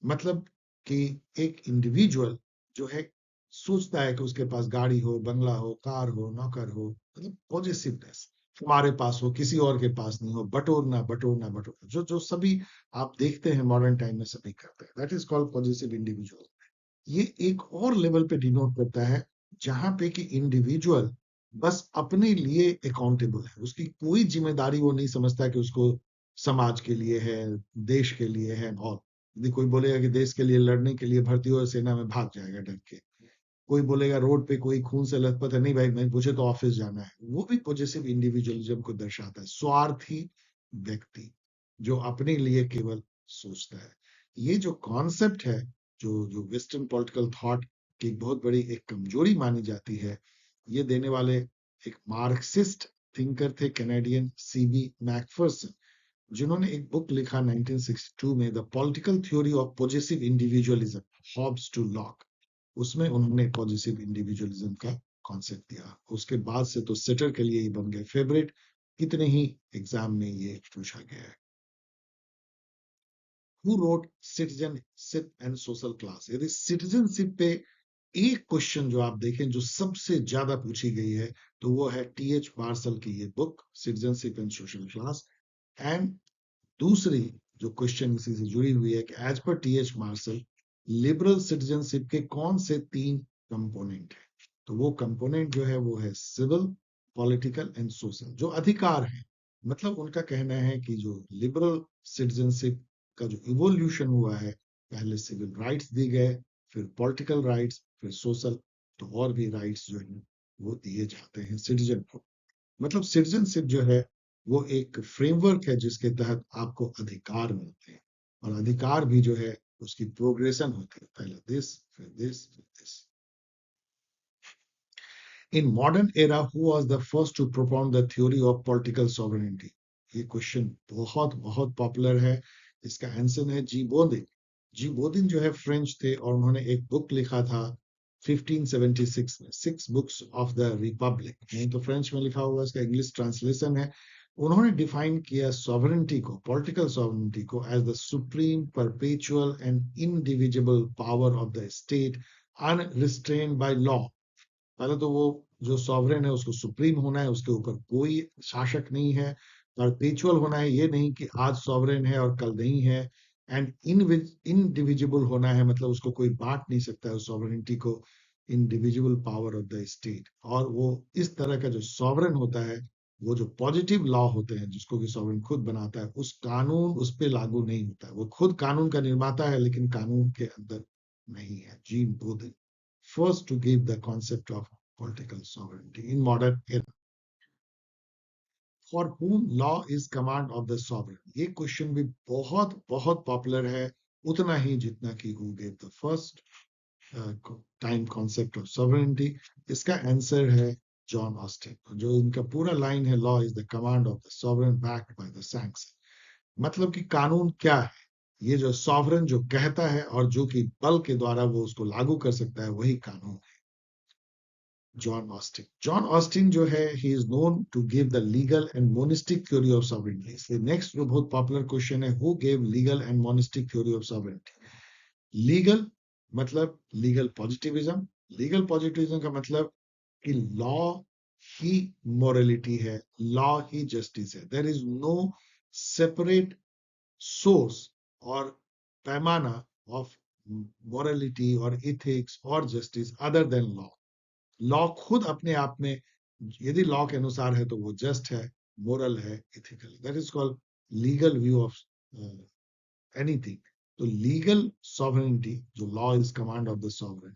B: मतलब कि एक इंडिविजुअल जो है सोचता है कि उसके पास गाड़ी हो, बंगला हो, कार हो, नौकर हो, मतलब पॉजिटिवनेस हमारे पास हो, किसी और के पास नहीं हो, बटोरना बटोरना बटोरना, जो जो सभी आप देखते हैं मॉडर्न टाइम में सभी करते हैं। That is called positive individual. ये एक और लेवल पे डिनोट करता है जहां पे कि इंडिविजुअल बस अपने लिए अकाउंटेबल है, उसकी कोई जिम्मेदारी वो नहीं समझता कि उसको समाज के लिए है, देश के लिए है। और यदि कोई बोलेगा कि देश के लिए लड़ने के लिए भर्ती हो, सेना में भाग जाएगा डर के। कोई बोलेगा रोड पे कोई खून से लथपथ है, नहीं भाई मैं मुझे तो ऑफिस जाना है। वो भी पॉजिटिव इंडिविजुअलिज्म को दर्शाता है, स्वार्थी व्यक्ति जो अपने लिए केवल सोचता है। ये जो कॉन्सेप्ट है, जो जो वेस्टर्न पॉलिटिकल थॉट की बहुत बड़ी एक कमजोरी मानी जाती है, ये देने वाले एक मार्क्सिस्ट थिंकर थे कैनेडियन सीबी मैकफर्सन, जिन्होंने एक बुक लिखा 1962 में, the political theory of positive individualism, Hobbes to Locke. उसमें उन्होंने पॉजिटिव इंडिविजुअलिज्म का कॉन्सेप्ट दिया। उसके बाद से तो सेटर के लिए ही बन गए फेवरेट, कितने ही एग्जाम में ये पूछा गया है। Who wrote citizenship and social class? यदि सिटीजनशिप पे एक क्वेश्चन जो आप देखें जो सबसे ज्यादा पूछी गई है, तो वो है टीएच मार्शल की ये book citizenship and social class. And दूसरी जो क्वेश्चन इसी से जुड़ी हुई है कि as per TH martial liberal citizenship के कौन से 3 कंपोनेंट है? तो वो कंपोनेंट जो है वो है सिविल, पॉलिटिकल एंड सोशल, जो अधिकार है। मतलब उनका कहना है कि जो लिबरल सिटीजनशिप का जो इवोल्यूशन हुआ है, पहले सिविल राइट्स दिए गए, फिर पॉलिटिकल राइट्स, फिर सोशल, तो और भी राइट्स जो है वो दिए जाते हैं सिटीजन को। मतलब सिटीजनशिप जो है वो एक फ्रेमवर्क है जिसके तहत आपको अधिकार मिलते हैं, और अधिकार भी जो है उसकी प्रोग्रेशन होती है, पहले दिस फिर दिस फिर this. In modern era who was the first to propound the theory of political sovereignty? ये क्वेश्चन बहुत बहुत पॉपुलर है। इसका आंसर है जी बोदिन। जी बोदिन जो है फ्रेंच थे, और उन्होंने एक बुक लिखा था 1576 में, six books of the Republic. नहीं तो फ्रेंच में लिखा हुआ, इसका इंग्लिश ट्रांसलेशन है। उन्होंने डिफाइन किया सॉवरेनिटी को, पॉलिटिकल सॉवरेनिटी को, as the supreme perpetual and indivisible power of the state unrestrained by law. पहले तो वो जो सॉवरेन है उसको सुप्रीम होना है, उसके ऊपर कोई शासक नहीं है। परपेचुअल होना है, ये नहीं कि आज सॉवरेन है और कल नहीं है। एंड इनडिविजिबल होना है, मतलब उसको कोई बांट नहीं सकता है उस सॉवरेनिटी को, indivisible power of the state. और वो इस तरह का जो सॉवरेन होता है, वो जो पॉजिटिव लॉ होते हैं जिसको कि सॉवरेन खुद बनाता है, उस कानून उस पर लागू नहीं होता है। वो खुद कानून का निर्माता है लेकिन कानून के अंदर नहीं है। Jean Bodin first to give the concept of political sovereignty in modern era. For whom law is command of the sovereign? ये क्वेश्चन भी बहुत बहुत पॉपुलर है, उतना ही जितना कि who gave the first time concept of sovereignty। इसका answer है जॉन ऑस्टिन। जो इनका पूरा लाइन है, law is the command of the sovereign backed by the sanction. मतलब कि कानून क्या है? ये जो सॉवरेन जो कहता है और जो कि बल के द्वारा वो उसको लागू कर सकता है, वही कानून है। John Austin. जॉन ऑस्टिन जो है, he is known to give the legal and monistic theory of sovereignty. इसलिए नेक्स्ट जो बहुत पॉपुलर क्वेश्चन है, who gave legal and monistic theory of sovereignty? Legal मतलब लीगल पॉजिटिविज्म। लीगल पॉजिटिविज्म का मतलब कि लॉ ही मोरलिटी है, लॉ ही जस्टिस है। There is no separate source और पैमाना ऑफ मोरलिटी और इथिक्स और justice other than law. Law खुद अपने आप में, यदि लॉ के अनुसार है तो वो जस्ट है, मोरल है, ethical. That is called legal view of anything. तो लीगल सॉवरेनिटी, जो law is command of the sovereign.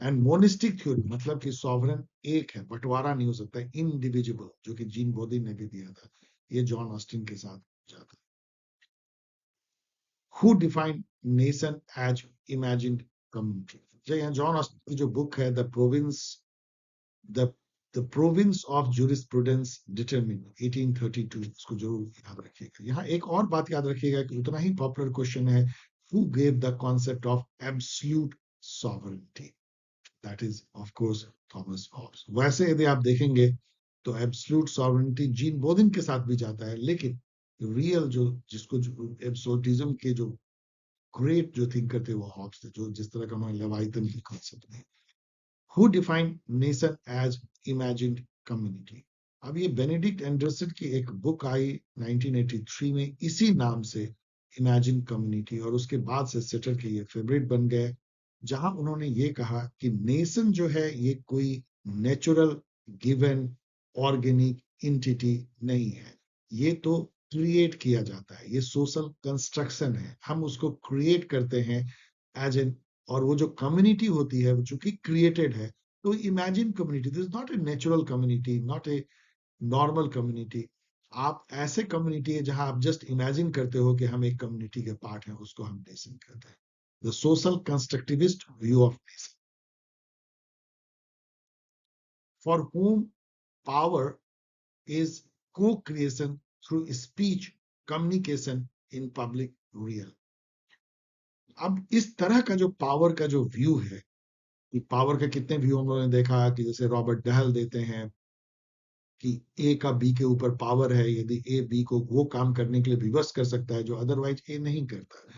B: And monistic theory मतलब कि सॉवरेन एक है, बंटवारा नहीं हो सकता, इनडिविजिबल, जो कि जीन बोधिन ने भी दिया था। ये जॉन ऑस्टिन के साथ जाता है। Who defined nation as imagined community? John Austin की जो बुक है the province the the province of jurisprudence determined 1832, इसको जरूर याद रखिएगा। यहाँ एक और बात याद रखिएगा कि उतना ही पॉपुलर क्वेश्चन है, who gave the concept of absolute sovereignty? That is of course Thomas Hobbes। वैसे यदि आप देखेंगे तो एब्सोल्यूट सॉवरेनिटी जीन बोधिन के साथ भी जाता है, लेकिन रियल जो जिसको एब्सोल्यूटिज्म के जो ग्रेट जो थिंकर थे वो हॉब्स थे, जो जिस तरह का उन्होंने लेवाइथन की concept the. Who defined nation as imagined community? अब ये बेनेडिक्ट एंडरसन की एक बुक आई 1983 में इसी नाम से, इमेजिन कम्युनिटी, और उसके बाद से सेटर के ये फेवरेट बन गए, जहां उन्होंने ये कहा कि नेशन जो है ये कोई नेचुरल गिवन ऑर्गेनिक इंटिटी नहीं है, ये तो क्रिएट किया जाता है, ये सोशल कंस्ट्रक्शन है, हम उसको क्रिएट करते हैं एज एन। और वो जो कम्युनिटी होती है जो कि क्रिएटेड है, तो imagine community, this is not a natural community, not a normal community. आप ऐसे कम्युनिटी है जहां आप जस्ट इमेजिन करते हो कि हम एक कम्युनिटी के पार्ट हैं, उसको हम नेशन कहते हैं। The social constructivist view of nation. For whom power is co-creation through speech communication in public real. अब इस तरह का जो पावर का जो व्यू है, कि पावर के कितने व्यू हम लोगों ने देखा कि जैसे रॉबर्ट डहल देते हैं कि ए का बी के ऊपर पावर है, यदि ए बी को वो काम करने के लिए विवश कर सकता है जो अदरवाइज ए नहीं करता।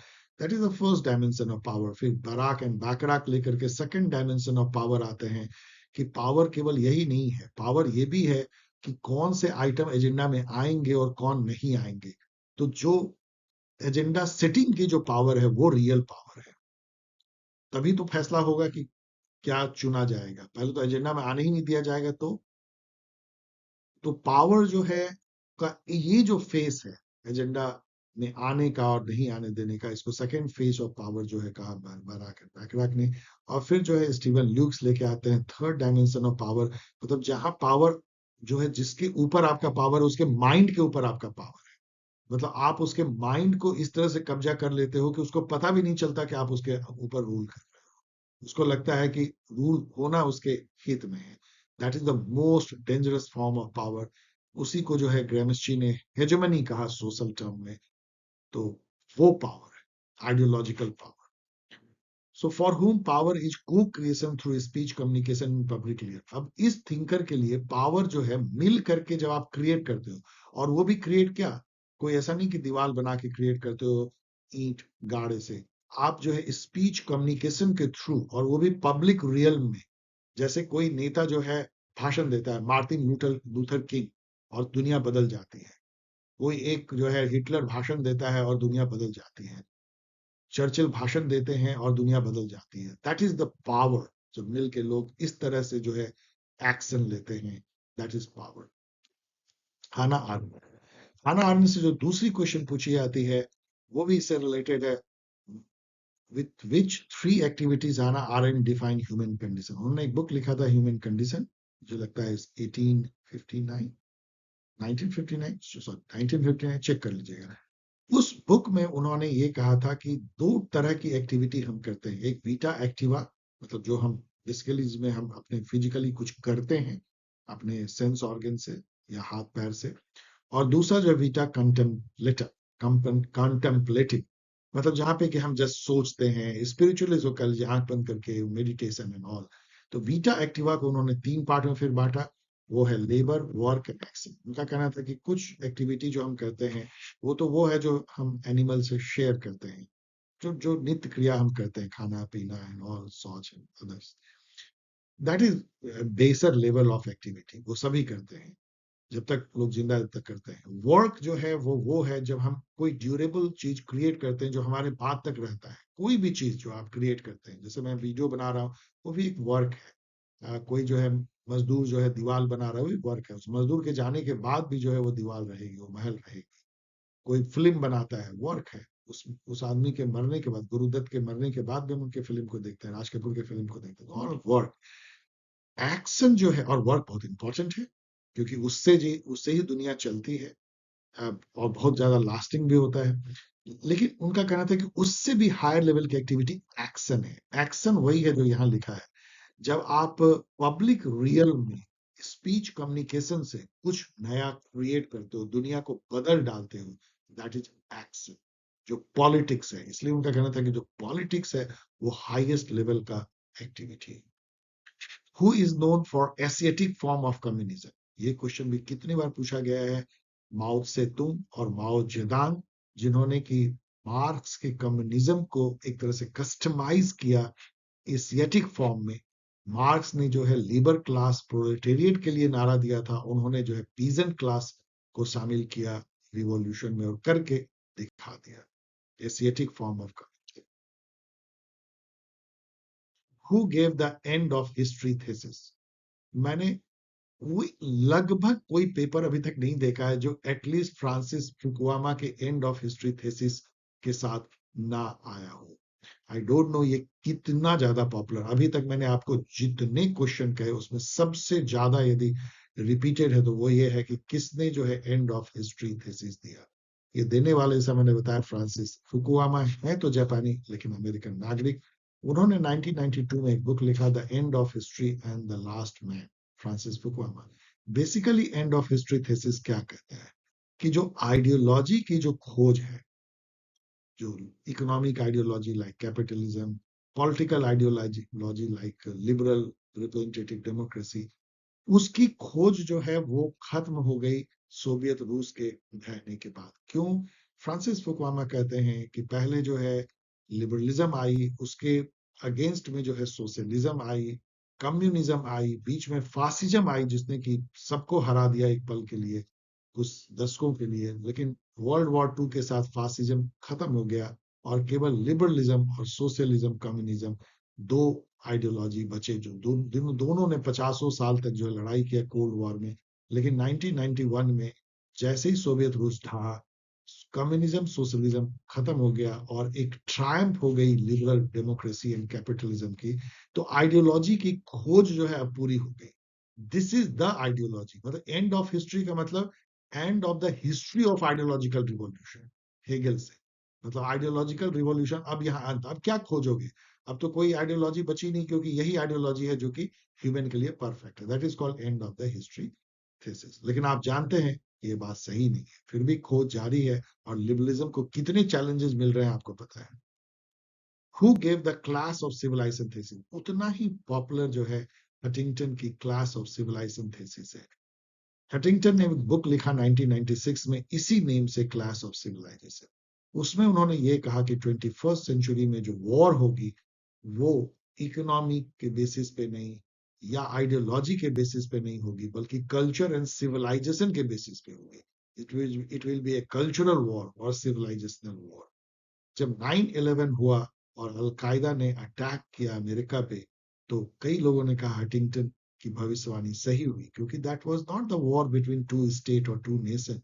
B: That is the first dimension of power. फिर बराक एंड बैकराक लेकर के सेकंड डायमेंशन ऑफ पावर आते हैं कि पावर केवल यही नहीं है, पावर ये भी है कि कौन से आइटम एजेंडा में आएंगे और कौन नहीं आएंगे। तो जो एजेंडा सेटिंग की जो पावर है वो रियल पावर है। तभी तो फैसला होगा कि क्या चुना जाएगा। पहले तो एजेंडा में आने ही नहीं दिया जाएगा। तो पावर जो है का ये जो फेस है एजेंडा में आने का और नहीं आने देने का, इसको सेकंड फेस ऑफ पावर जो है कहा बराक बैकराक ने। और फिर जो है स्टीवन ल्यूक्स लेके आते हैं थर्ड डायमेंशन ऑफ पावर, मतलब जहां पावर जो है, जिसके ऊपर आपका पावर है उसके माइंड के ऊपर आपका पावर है। मतलब आप उसके माइंड को इस तरह से कब्जा कर लेते हो कि उसको पता भी नहीं चलता कि आप उसके ऊपर रूल कर रहे हो। उसको लगता है कि रूल होना उसके हित में है। That is the most dangerous form of power. उसी को जो है ग्रेमस्ची ने हेजेमनी कहा सोशल टर्म में। तो वो पावर है ideological power. So for whom power is co-creation through speech communication in public लियर। अब इस थिंकर के लिए पावर जो है मिल करके जब आप क्रिएट करते हो, और वो भी क्रिएट क्या, कोई ऐसा नहीं कि दीवार बना के क्रिएट करते हो ईंट गाड़े से। आप जो है स्पीच कम्युनिकेशन के थ्रू, और वो भी पब्लिक रियल में। जैसे कोई नेता जो है भाषण देता है, मार्टिन लूथर लूथर किंग, और दुनिया बदल जाती है। कोई एक जो है हिटलर भाषण देता है और दुनिया बदल जाती है। चर्चिल भाषण देते हैं और दुनिया बदल जाती है। That is the power. जब मिल के लोग इस तरह से जो है एक्शन लेते हैं, दैट इज पावर। हाना आर्न, हाना आर्न से जो दूसरी क्वेश्चन पूछी जाती है वो भी इससे रिलेटेड है। with which three activities Hannah Arendt define human condition। उन्होंने एक बुक लिखा था ह्यूमन कंडीशन, जो लगता है 1859 1959 सॉरी 1959, चेक कर लीजिएगा। उस बुक में उन्होंने ये कहा था कि दो तरह की एक्टिविटी हम करते हैं। एक वीटा एक्टिवा, मतलब जो हम बेसिकली जिसमें हम अपने फिजिकली कुछ करते हैं अपने सेंस ऑर्गन से या हाथ पैर से। और दूसरा जो वीटा कंटेम्पलेटिव, कंटेम्पलेटिव, मतलब जहां पे कि हम जस्ट सोचते हैं, स्पिरिचुअली जो कर लीजिए आंख बंद करके मेडिटेशन एंड ऑल। तो वीटा एक्टिवा को उन्होंने तीन पार्ट में फिर बांटा। वो है लेबर, वर्क एंड एक्शन। उनका कहना था कि कुछ एक्टिविटी जो हम करते हैं वो है जो हम एनिमल से शेयर करते हैं, जो जो नित्य क्रिया हम करते हैं, खाना पीना एंड ऑल सॉच एंड अदर्स। दैट इज बेसर लेवल ऑफ एक्टिविटी, वो सभी करते हैं जब तक लोग जिंदा है, तब तक करते हैं। वर्क जो है वो है जब हम कोई ड्यूरेबल चीज क्रिएट करते हैं जो हमारे बाद तक रहता है। कोई भी चीज जो आप क्रिएट करते हैं, जैसे मैं वीडियो बना रहा हूँ, वो भी एक वर्क है। कोई जो है मजदूर जो है दीवार बना रहा है, वो भी वर्क है। उस मजदूर के जाने के बाद भी जो है वो दीवार रहेगी, वो महल रहेगी। कोई फिल्म बनाता है, वर्क है। उस आदमी के मरने के बाद, गुरुदत्त के मरने के बाद भी हम उनके फिल्म को देखते हैं, राज कपूर के फिल्म को देखते हैं, और वर्क। एक्शन जो है और वर्क बहुत इंपॉर्टेंट है, क्योंकि उससे ही दुनिया चलती है। और बहुत ज्यादा लास्टिंग भी होता है। लेकिन उनका कहना था कि उससे भी हायर लेवल की एक्टिविटी एक्शन है। एक्शन वही है जो यहाँ लिखा है। जब आप पब्लिक रियल में स्पीच कम्युनिकेशन से कुछ नया क्रिएट करते हो, दुनिया को बदल डालते हो, दैट इज एक्शन। जो पॉलिटिक्स है, इसलिए उनका कहना था कि जो पॉलिटिक्स है वो हाईएस्ट लेवल का एक्टिविटी है। Who is known for Asiatic form of communism. ये क्वेश्चन भी कितनी बार पूछा गया है। माओ से तुंग और माओ जेदांग, जिन्होंने की मार्क्स के कम्युनिज्म को एक तरह से कस्टमाइज किया एशियाटिक फॉर्म में। मार्क्स ने जो है लेबर क्लास प्रोलेटेरिएट के लिए नारा दिया था, उन्होंने जो है पीजेंट क्लास को शामिल किया रिवॉल्यूशन में और करके दिखा दिया Asiatic form of. Who gave the end of history thesis. मैंने कोई लगभग कोई पेपर अभी तक नहीं देखा है जो एटलीस्ट फ्रांसिस फुकुयामा के एंड ऑफ हिस्ट्री थीसिस के साथ ना आया हो। आई डोंट नो ये कितना ज्यादा पॉपुलर। अभी तक मैंने आपको जितने क्वेश्चन कहे उसमें सबसे ज्यादा यदि रिपीटेड है तो वो ये है कि किसने जो है एंड ऑफ हिस्ट्री थीसिस दिया। ये देने वाले, जैसा मैंने बताया, फ्रांसिस फुकुयामा है तो जापानी लेकिन अमेरिकन नागरिक। उन्होंने 1992 में एक बुक लिखा the end of history and the last man, Francis Fukuyama. Basically and of history thesis क्या कहता है कि जो आइडियोलॉजी की जो खोज है, जो economic ideology like capitalism, political ideology like liberal representative democracy, उसकी खोज जो है वो खत्म हो गई सोवियत रूस के ढहने के बाद। क्यों? फ्रांसिस फुकुयामा कहते हैं कि पहले जो है लिबरलिज्म आई, उसके अगेंस्ट में जो है सोशलिज्म आई, कम्युनिज्म आई, बीच में फासिज्म आई जिसने कि सबको हरा दिया एक पल के लिए, कुछ दशकों के लिए। लेकिन वर्ल्ड वॉर टू के साथ फासिज्म खत्म हो गया और केवल लिबरलिज्म और सोशलिज्म कम्युनिज्म दो आइडियोलॉजी बचे, जो दोनों ने पचासों साल तक जो लड़ाई किया कोल्ड वॉर में। लेकिन 1991 में जैसे ही सोवियत रूस ढहा, कम्युनिज्म सोशलिज्म खत्म हो गया और एक ट्रायम्फ हो गई लिबरल डेमोक्रेसी एंड कैपिटलिज्म की। तो आइडियोलॉजी की खोज जो है अब पूरी हो गई। दिस इज द आइडियोलॉजी, मतलब एंड ऑफ हिस्ट्री का मतलब end of the history of ideological revolution, Hegel से। मतलब आइडियोलॉजिकल रिवॉल्यूशन अब यहाँ अंत, अब क्या खोजोगे? अब तो कोई आइडियोलॉजी बची नहीं, क्योंकि यही आइडियोलॉजी है जो कि ह्यूमन के लिए परफेक्ट है। That is called end of the history thesis. लेकिन आप जानते हैं ये बात सही नहीं है, फिर भी खोज जारी है। और लिबरलिज्म को कितने चैलेंजेस मिल रहे हैं आपको पता है। Who gave the clash of civilization thesis, उतना ही पॉपुलर जो है हटिंगटन की क्लास ऑफ सिविलाइजेशन थीसिस है। हटिंगटन ने एक बुक लिखा 1996 में इसी नेम से, क्लास ऑफ सिविलाइजेशन। उसमें उन्होंने ये कहा कि 21st सेंचुरी में जो वॉर होगी वो इकोनॉमी के बेसिस पे नहीं या आइडियोलॉजी के बेसिस पे नहीं होगी, बल्कि कल्चर एंड सिविलाइजेशन के बेसिस पे होगी। It will be a cultural war और सिविलाइजेशनल वॉर। जब 9/11 हुआ और अलकायदा ने अटैक किया अमेरिका पे, तो कई लोगों ने कहा हटिंगटन की भविष्यवाणी सही हुई, क्योंकि that was not the war between two state और टू नेशन।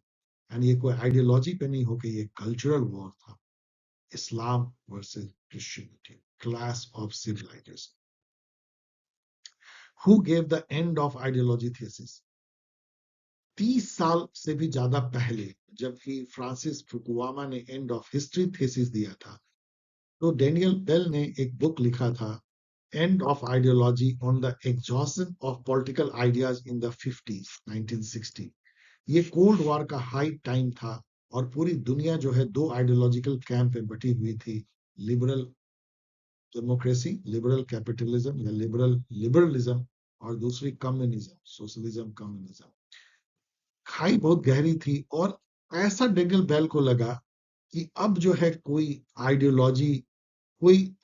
B: एंड ये कोई आइडियोलॉजी पे नहीं होकर ये कल्चरल वॉर था। Islam versus Christianity, clash of civilisation. Who gave the end of ideology thesis? 30 साल से भी ज्यादा पहले, जबकि फ्रांसिस फुकुयामा ने एंड ऑफ हिस्ट्री थीसिस दिया था, तो डेनियल बेल ने एक बुक लिखा था, and of ideology on the exhaustion of political ideas in the 50s, 1960। ये कोल्ड वॉर का हाई टाइम था और पूरी दुनिया जो है दो आइडियोलॉजिकल कैंप में बटी हुई थी, लिबरल डेमोक्रेसी, लिबरल कैपिटलिज्म या लिबरलिज्म, और दूसरी कम्युनिज्म, सोशलिज्म कम्युनिज्म। खाई बहुत गहरी थी और ऐसा डेनियल बेल को लगा कि अब जो है कोई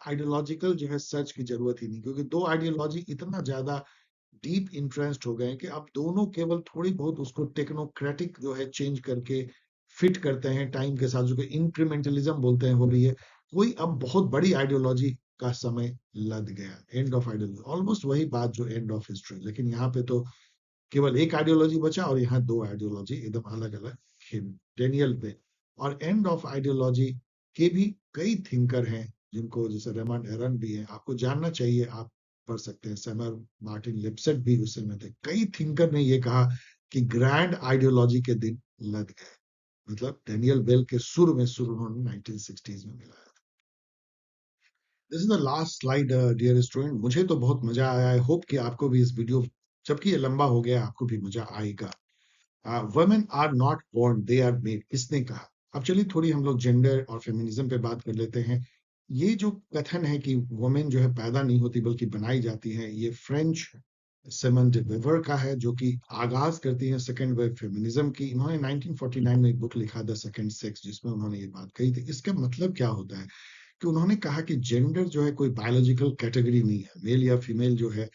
B: आइडियोलॉजिकल जो है सर्च की जरूरत ही नहीं, क्योंकि दो आइडियोलॉजी इतना ज्यादा डीप इंफ्लुएंस्ड हो गए हैं कि अब दोनों केवल थोड़ी बहुत उसको टेक्नोक्रेटिक जो है चेंज करके फिट करते हैं टाइम के साथ, जो कि इंक्रीमेंटलिज्म बोलते हैं, हो रही है। कोई अब बहुत बड़ी आइडियोलॉजी का समय लद गया, एंड ऑफ आइडियोलॉजी, ऑलमोस्ट वही बात जो एंड ऑफ हिस्ट्री। लेकिन यहाँ पे तो केवल एक आइडियोलॉजी बचा और यहाँ दो आइडियोलॉजी एकदम अलग अलग थे, डेनियल पे। और एंड ऑफ आइडियोलॉजी के भी कई थिंकर हैं, जिनको जैसे रेमंड एरन भी है, आपको जानना चाहिए, आप पढ़ सकते हैं। सैमुअल मार्टिन लिप्सेट भी उसी में थे। कई थिंकर ने ये कहा कि ग्रैंड आइडियोलॉजी के दिन लद गए। मतलब डेनियल बेल के सुर में सुर उन्होंने 1960s में मिलाया। This is the last slide dear student. मुझे तो बहुत मजा आया। आई होप कि आपको भी इस वीडियो, जबकि ये लंबा हो गया, आपको भी मजा आएगा। Women are not born, they are made, किसने कहा? अब चलिए थोड़ी हम लोग जेंडर और फेमिनिज्म पे बात कर लेते हैं। ये जो कथन है कि वुमेन जो है पैदा नहीं होती बल्कि बनाई जाती है, ये फ्रेंच सिमन de वेवर का है, जो कि आगाज करती है सेकेंड वेव फेमिनिज्म की। इन्होंने 1949 में एक बुक लिखा द सेकेंड सेक्स, जिसमें उन्होंने ये बात कही थी। इसका मतलब क्या होता है कि उन्होंने कहा कि जेंडर जो है कोई बायोलॉजिकल कैटेगरी नहीं है, मेल या फीमेल जो है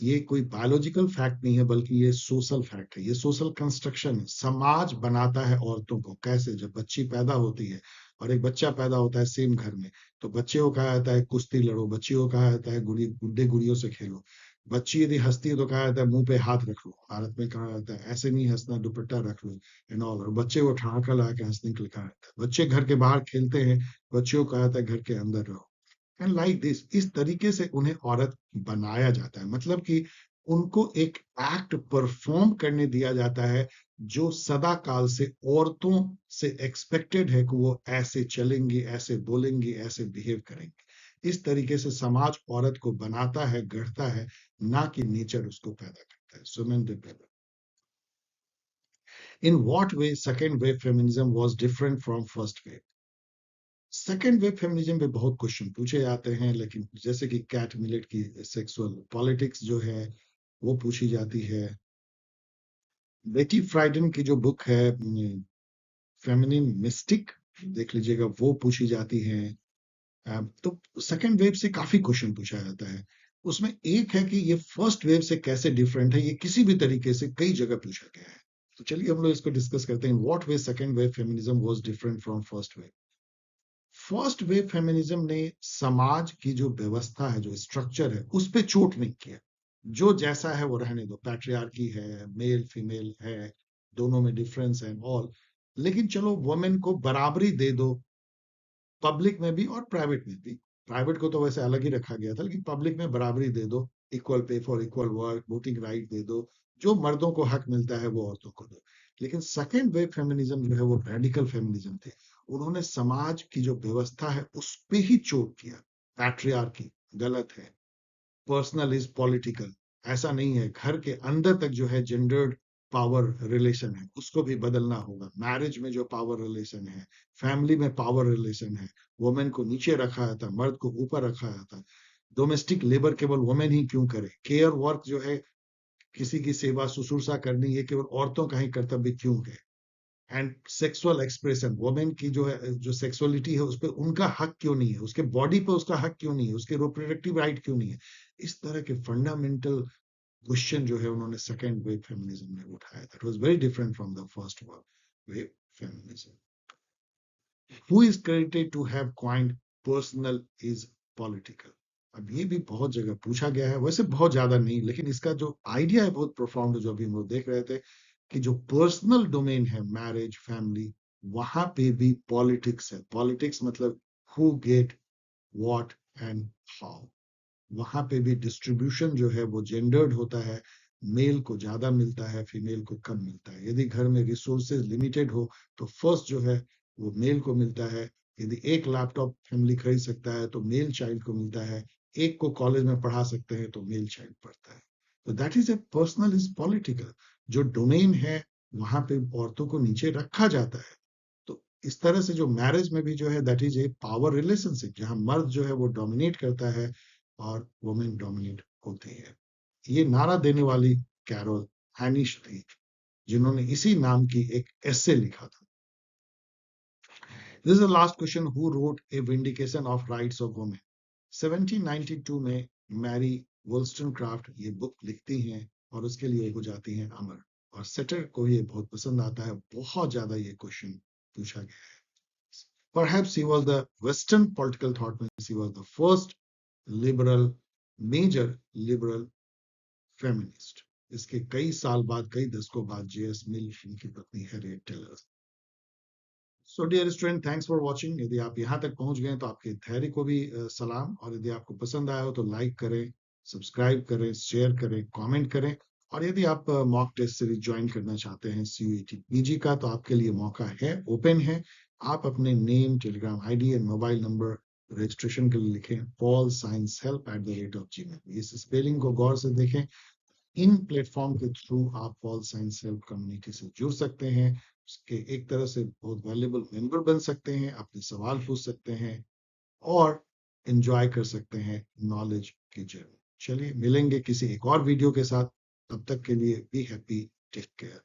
B: ये कोई बायोलॉजिकल फैक्ट नहीं है, बल्कि ये सोशल फैक्ट है, ये सोशल कंस्ट्रक्शन है। समाज बनाता है औरतों को। कैसे? जब बच्ची पैदा होती है और एक बच्चा पैदा होता है सेम घर में, तो बच्चे को कहा जाता है कुश्ती लड़ो, बच्ची को कहा जाता है गुड्डे गुड़ियों से खेलो। बच्ची यदि हंसती है तो कहा जाता है मुंह पे हाथ रख लो, भारत में कहा जाता है ऐसे नहीं हंसना, दुपट्टा रख लो एंड ऑल। और बच्चे को ठहाका लगा के हंसने के लिए कहा जाता है। बच्चे घर के बाहर खेलते हैं, बच्चियों को कहा जाता है घर के अंदर रहो। एंड लाइक दिस, इस तरीके से उन्हें औरत बनाया जाता है। मतलब कि उनको एक एक्ट परफॉर्म करने दिया जाता है, जो सदा काल से औरतों से एक्सपेक्टेड है कि वो ऐसे चलेंगी, ऐसे बोलेंगी, ऐसे बिहेव करेंगे। इस तरीके से समाज औरत को बनाता है, गढ़ता है, ना कि नेचर उसको पैदा करता है। Sumen in what way second wave feminism was different from first wave? Second wave feminism पे बहुत क्वेश्चन पूछे जाते हैं, लेकिन जैसे कि कैट मिलेट की सेक्सुअल पॉलिटिक्स जो है वो पूछी जाती है। बेटी फ्राइडन की जो बुक है फेमिनिन मिस्टिक, देख लीजिएगा, वो पूछी जाती है। तो सेकेंड वेव से काफी क्वेश्चन पूछा जाता है। उसमें एक है कि ये फर्स्ट वेव से कैसे डिफरेंट है, ये किसी भी तरीके से कई जगह पूछा गया है। तो चलिए हम लोग इसको डिस्कस करते हैं। What way second wave feminism was different from first wave? First wave feminism ने समाज की जो व्यवस्था है, जो स्ट्रक्चर है, उस पे चोट नहीं किया। जो जैसा है वो रहने दो, पैट्रियार्की है, मेल फीमेल है, दोनों में डिफरेंस है ऑल, लेकिन चलो वुमेन को बराबरी दे दो, पब्लिक में भी और प्राइवेट में भी। प्राइवेट को तो वैसे अलग ही रखा गया था, लेकिन पब्लिक में बराबरी दे दो, equal pay for equal work, voting right they दो, जो मर्दों को हक मिलता है वो औरतों को दो। लेकिन सेकेंड वेव फेमिनिज्म जो है वो रेडिकल फेमिनिज्म थे। उन्होंने समाज की जो व्यवस्था है उस पे ही चोट किया। पैट्रियार्की गलत है, पर्सनल इज पॉलिटिकल, ऐसा नहीं है। घर के अंदर तक जो है जेंडर्ड पावर रिलेशन है, उसको भी बदलना होगा। मैरिज में जो पावर रिलेशन है, फैमिली में पावर रिलेशन है, वुमेन को नीचे रखा जाता, मर्द को ऊपर रखा जाता। डोमेस्टिक लेबर केवल वुमेन ही क्यों करे? केयर वर्क जो है, किसी की सेवा शुश्रूषा करनी, ये केवल औरतों का ही कर्तव्य क्यों है? एंड सेक्सुअल एक्सप्रेशन, वुमेन की जो है, जो सेक्सुअलिटी है, उस पर उनका हक क्यों नहीं है? उसके बॉडी पे उसका हक क्यों नहीं है? उसके रिप्रोडक्टिव राइट क्यों नहीं है? इस तरह के फंडामेंटल क्वेश्चन जो है उन्होंने सेकेंड वेव फेमिनिज्म में उठाया। That was very different from the first wave feminism. Who is credited to have coined personal is political? अब ये भी बहुत जगह पूछा गया है, वैसे बहुत ज्यादा नहीं, लेकिन इसका जो आइडिया है बहुत प्रोफाउंड, जो अभी हम लोग देख रहे थे, कि जो पर्सनल डोमेन है, मैरिज, फैमिली, वहां पे भी पॉलिटिक्स है। पॉलिटिक्स मतलब who get what and how. वहां पे भी डिस्ट्रीब्यूशन जो है वो जेंडर्ड होता है। मेल को ज्यादा मिलता है, फीमेल को कम मिलता है। यदि घर में रिसोर्सेज लिमिटेड हो तो फर्स्ट जो है वो मेल को मिलता है। यदि एक लैपटॉप फैमिली खरीद सकता है तो मेल चाइल्ड को मिलता है। एक को कॉलेज में पढ़ा सकते हैं तो मेल चाइल्ड पढ़ता है। तो that is a personal is political. जो डोमेन है वहां पे औरतों को नीचे रखा जाता है। तो इस तरह से जो मैरिज में भी जो है, that is a power relationship, जहां मर्द जो है वो डोमिनेट करता है और वुमेन डोमिनेट होती है। ये नारा देने वाली कैरोल हैनिश थी, जिन्होंने इसी नाम की एक एसे लिखा था। This is the last question, who wrote a vindication of rights of women? 1792 में मैरी वोल्स्टनक्राफ्ट ये बुक लिखती हैं और उसके लिए हो जाती हैं अमर। और सेटर को ये बहुत पसंद आता है, बहुत ज्यादा ये क्वेश्चन पूछा गया है। Perhaps he was the Western political thought means he was the first liberal, major liberal feminist. इसके कई साल बाद, कई दशकों बाद, जेएस मिल इनकी पत्नी Harriet Taylor. So dear student, thanks for watching. यदि आप यहाँ तक पहुंच गए तो आपके धैर्य को भी सलाम। और यदि आपको पसंद आया हो तो लाइक करें, सब्सक्राइब करें, शेयर करें, कमेंट करें। और यदि आप मॉक टेस्ट सीरीज ज्वाइन करना चाहते हैं सीयूईटी पीजी का, तो आपके लिए मौका है, ओपन है। आप अपने name, Telegram ID and mobile number registration के लिए लिखें paulsciencehelp@gmail। इस स्पेलिंग को गौर से देखें। इन प्लेटफॉर्म के थ्रू आप पॉल साइंस हेल्प कम्युनिटी से जुड़ सकते हैं, उसके एक तरह से बहुत वैल्यूबल मेंबर बन सकते हैं, अपने सवाल पूछ सकते हैं और एंजॉय कर सकते हैं नॉलेज की जर्नी। चलिए मिलेंगे किसी एक और वीडियो के साथ, तब तक के लिए बी हैप्पी, टेक केयर।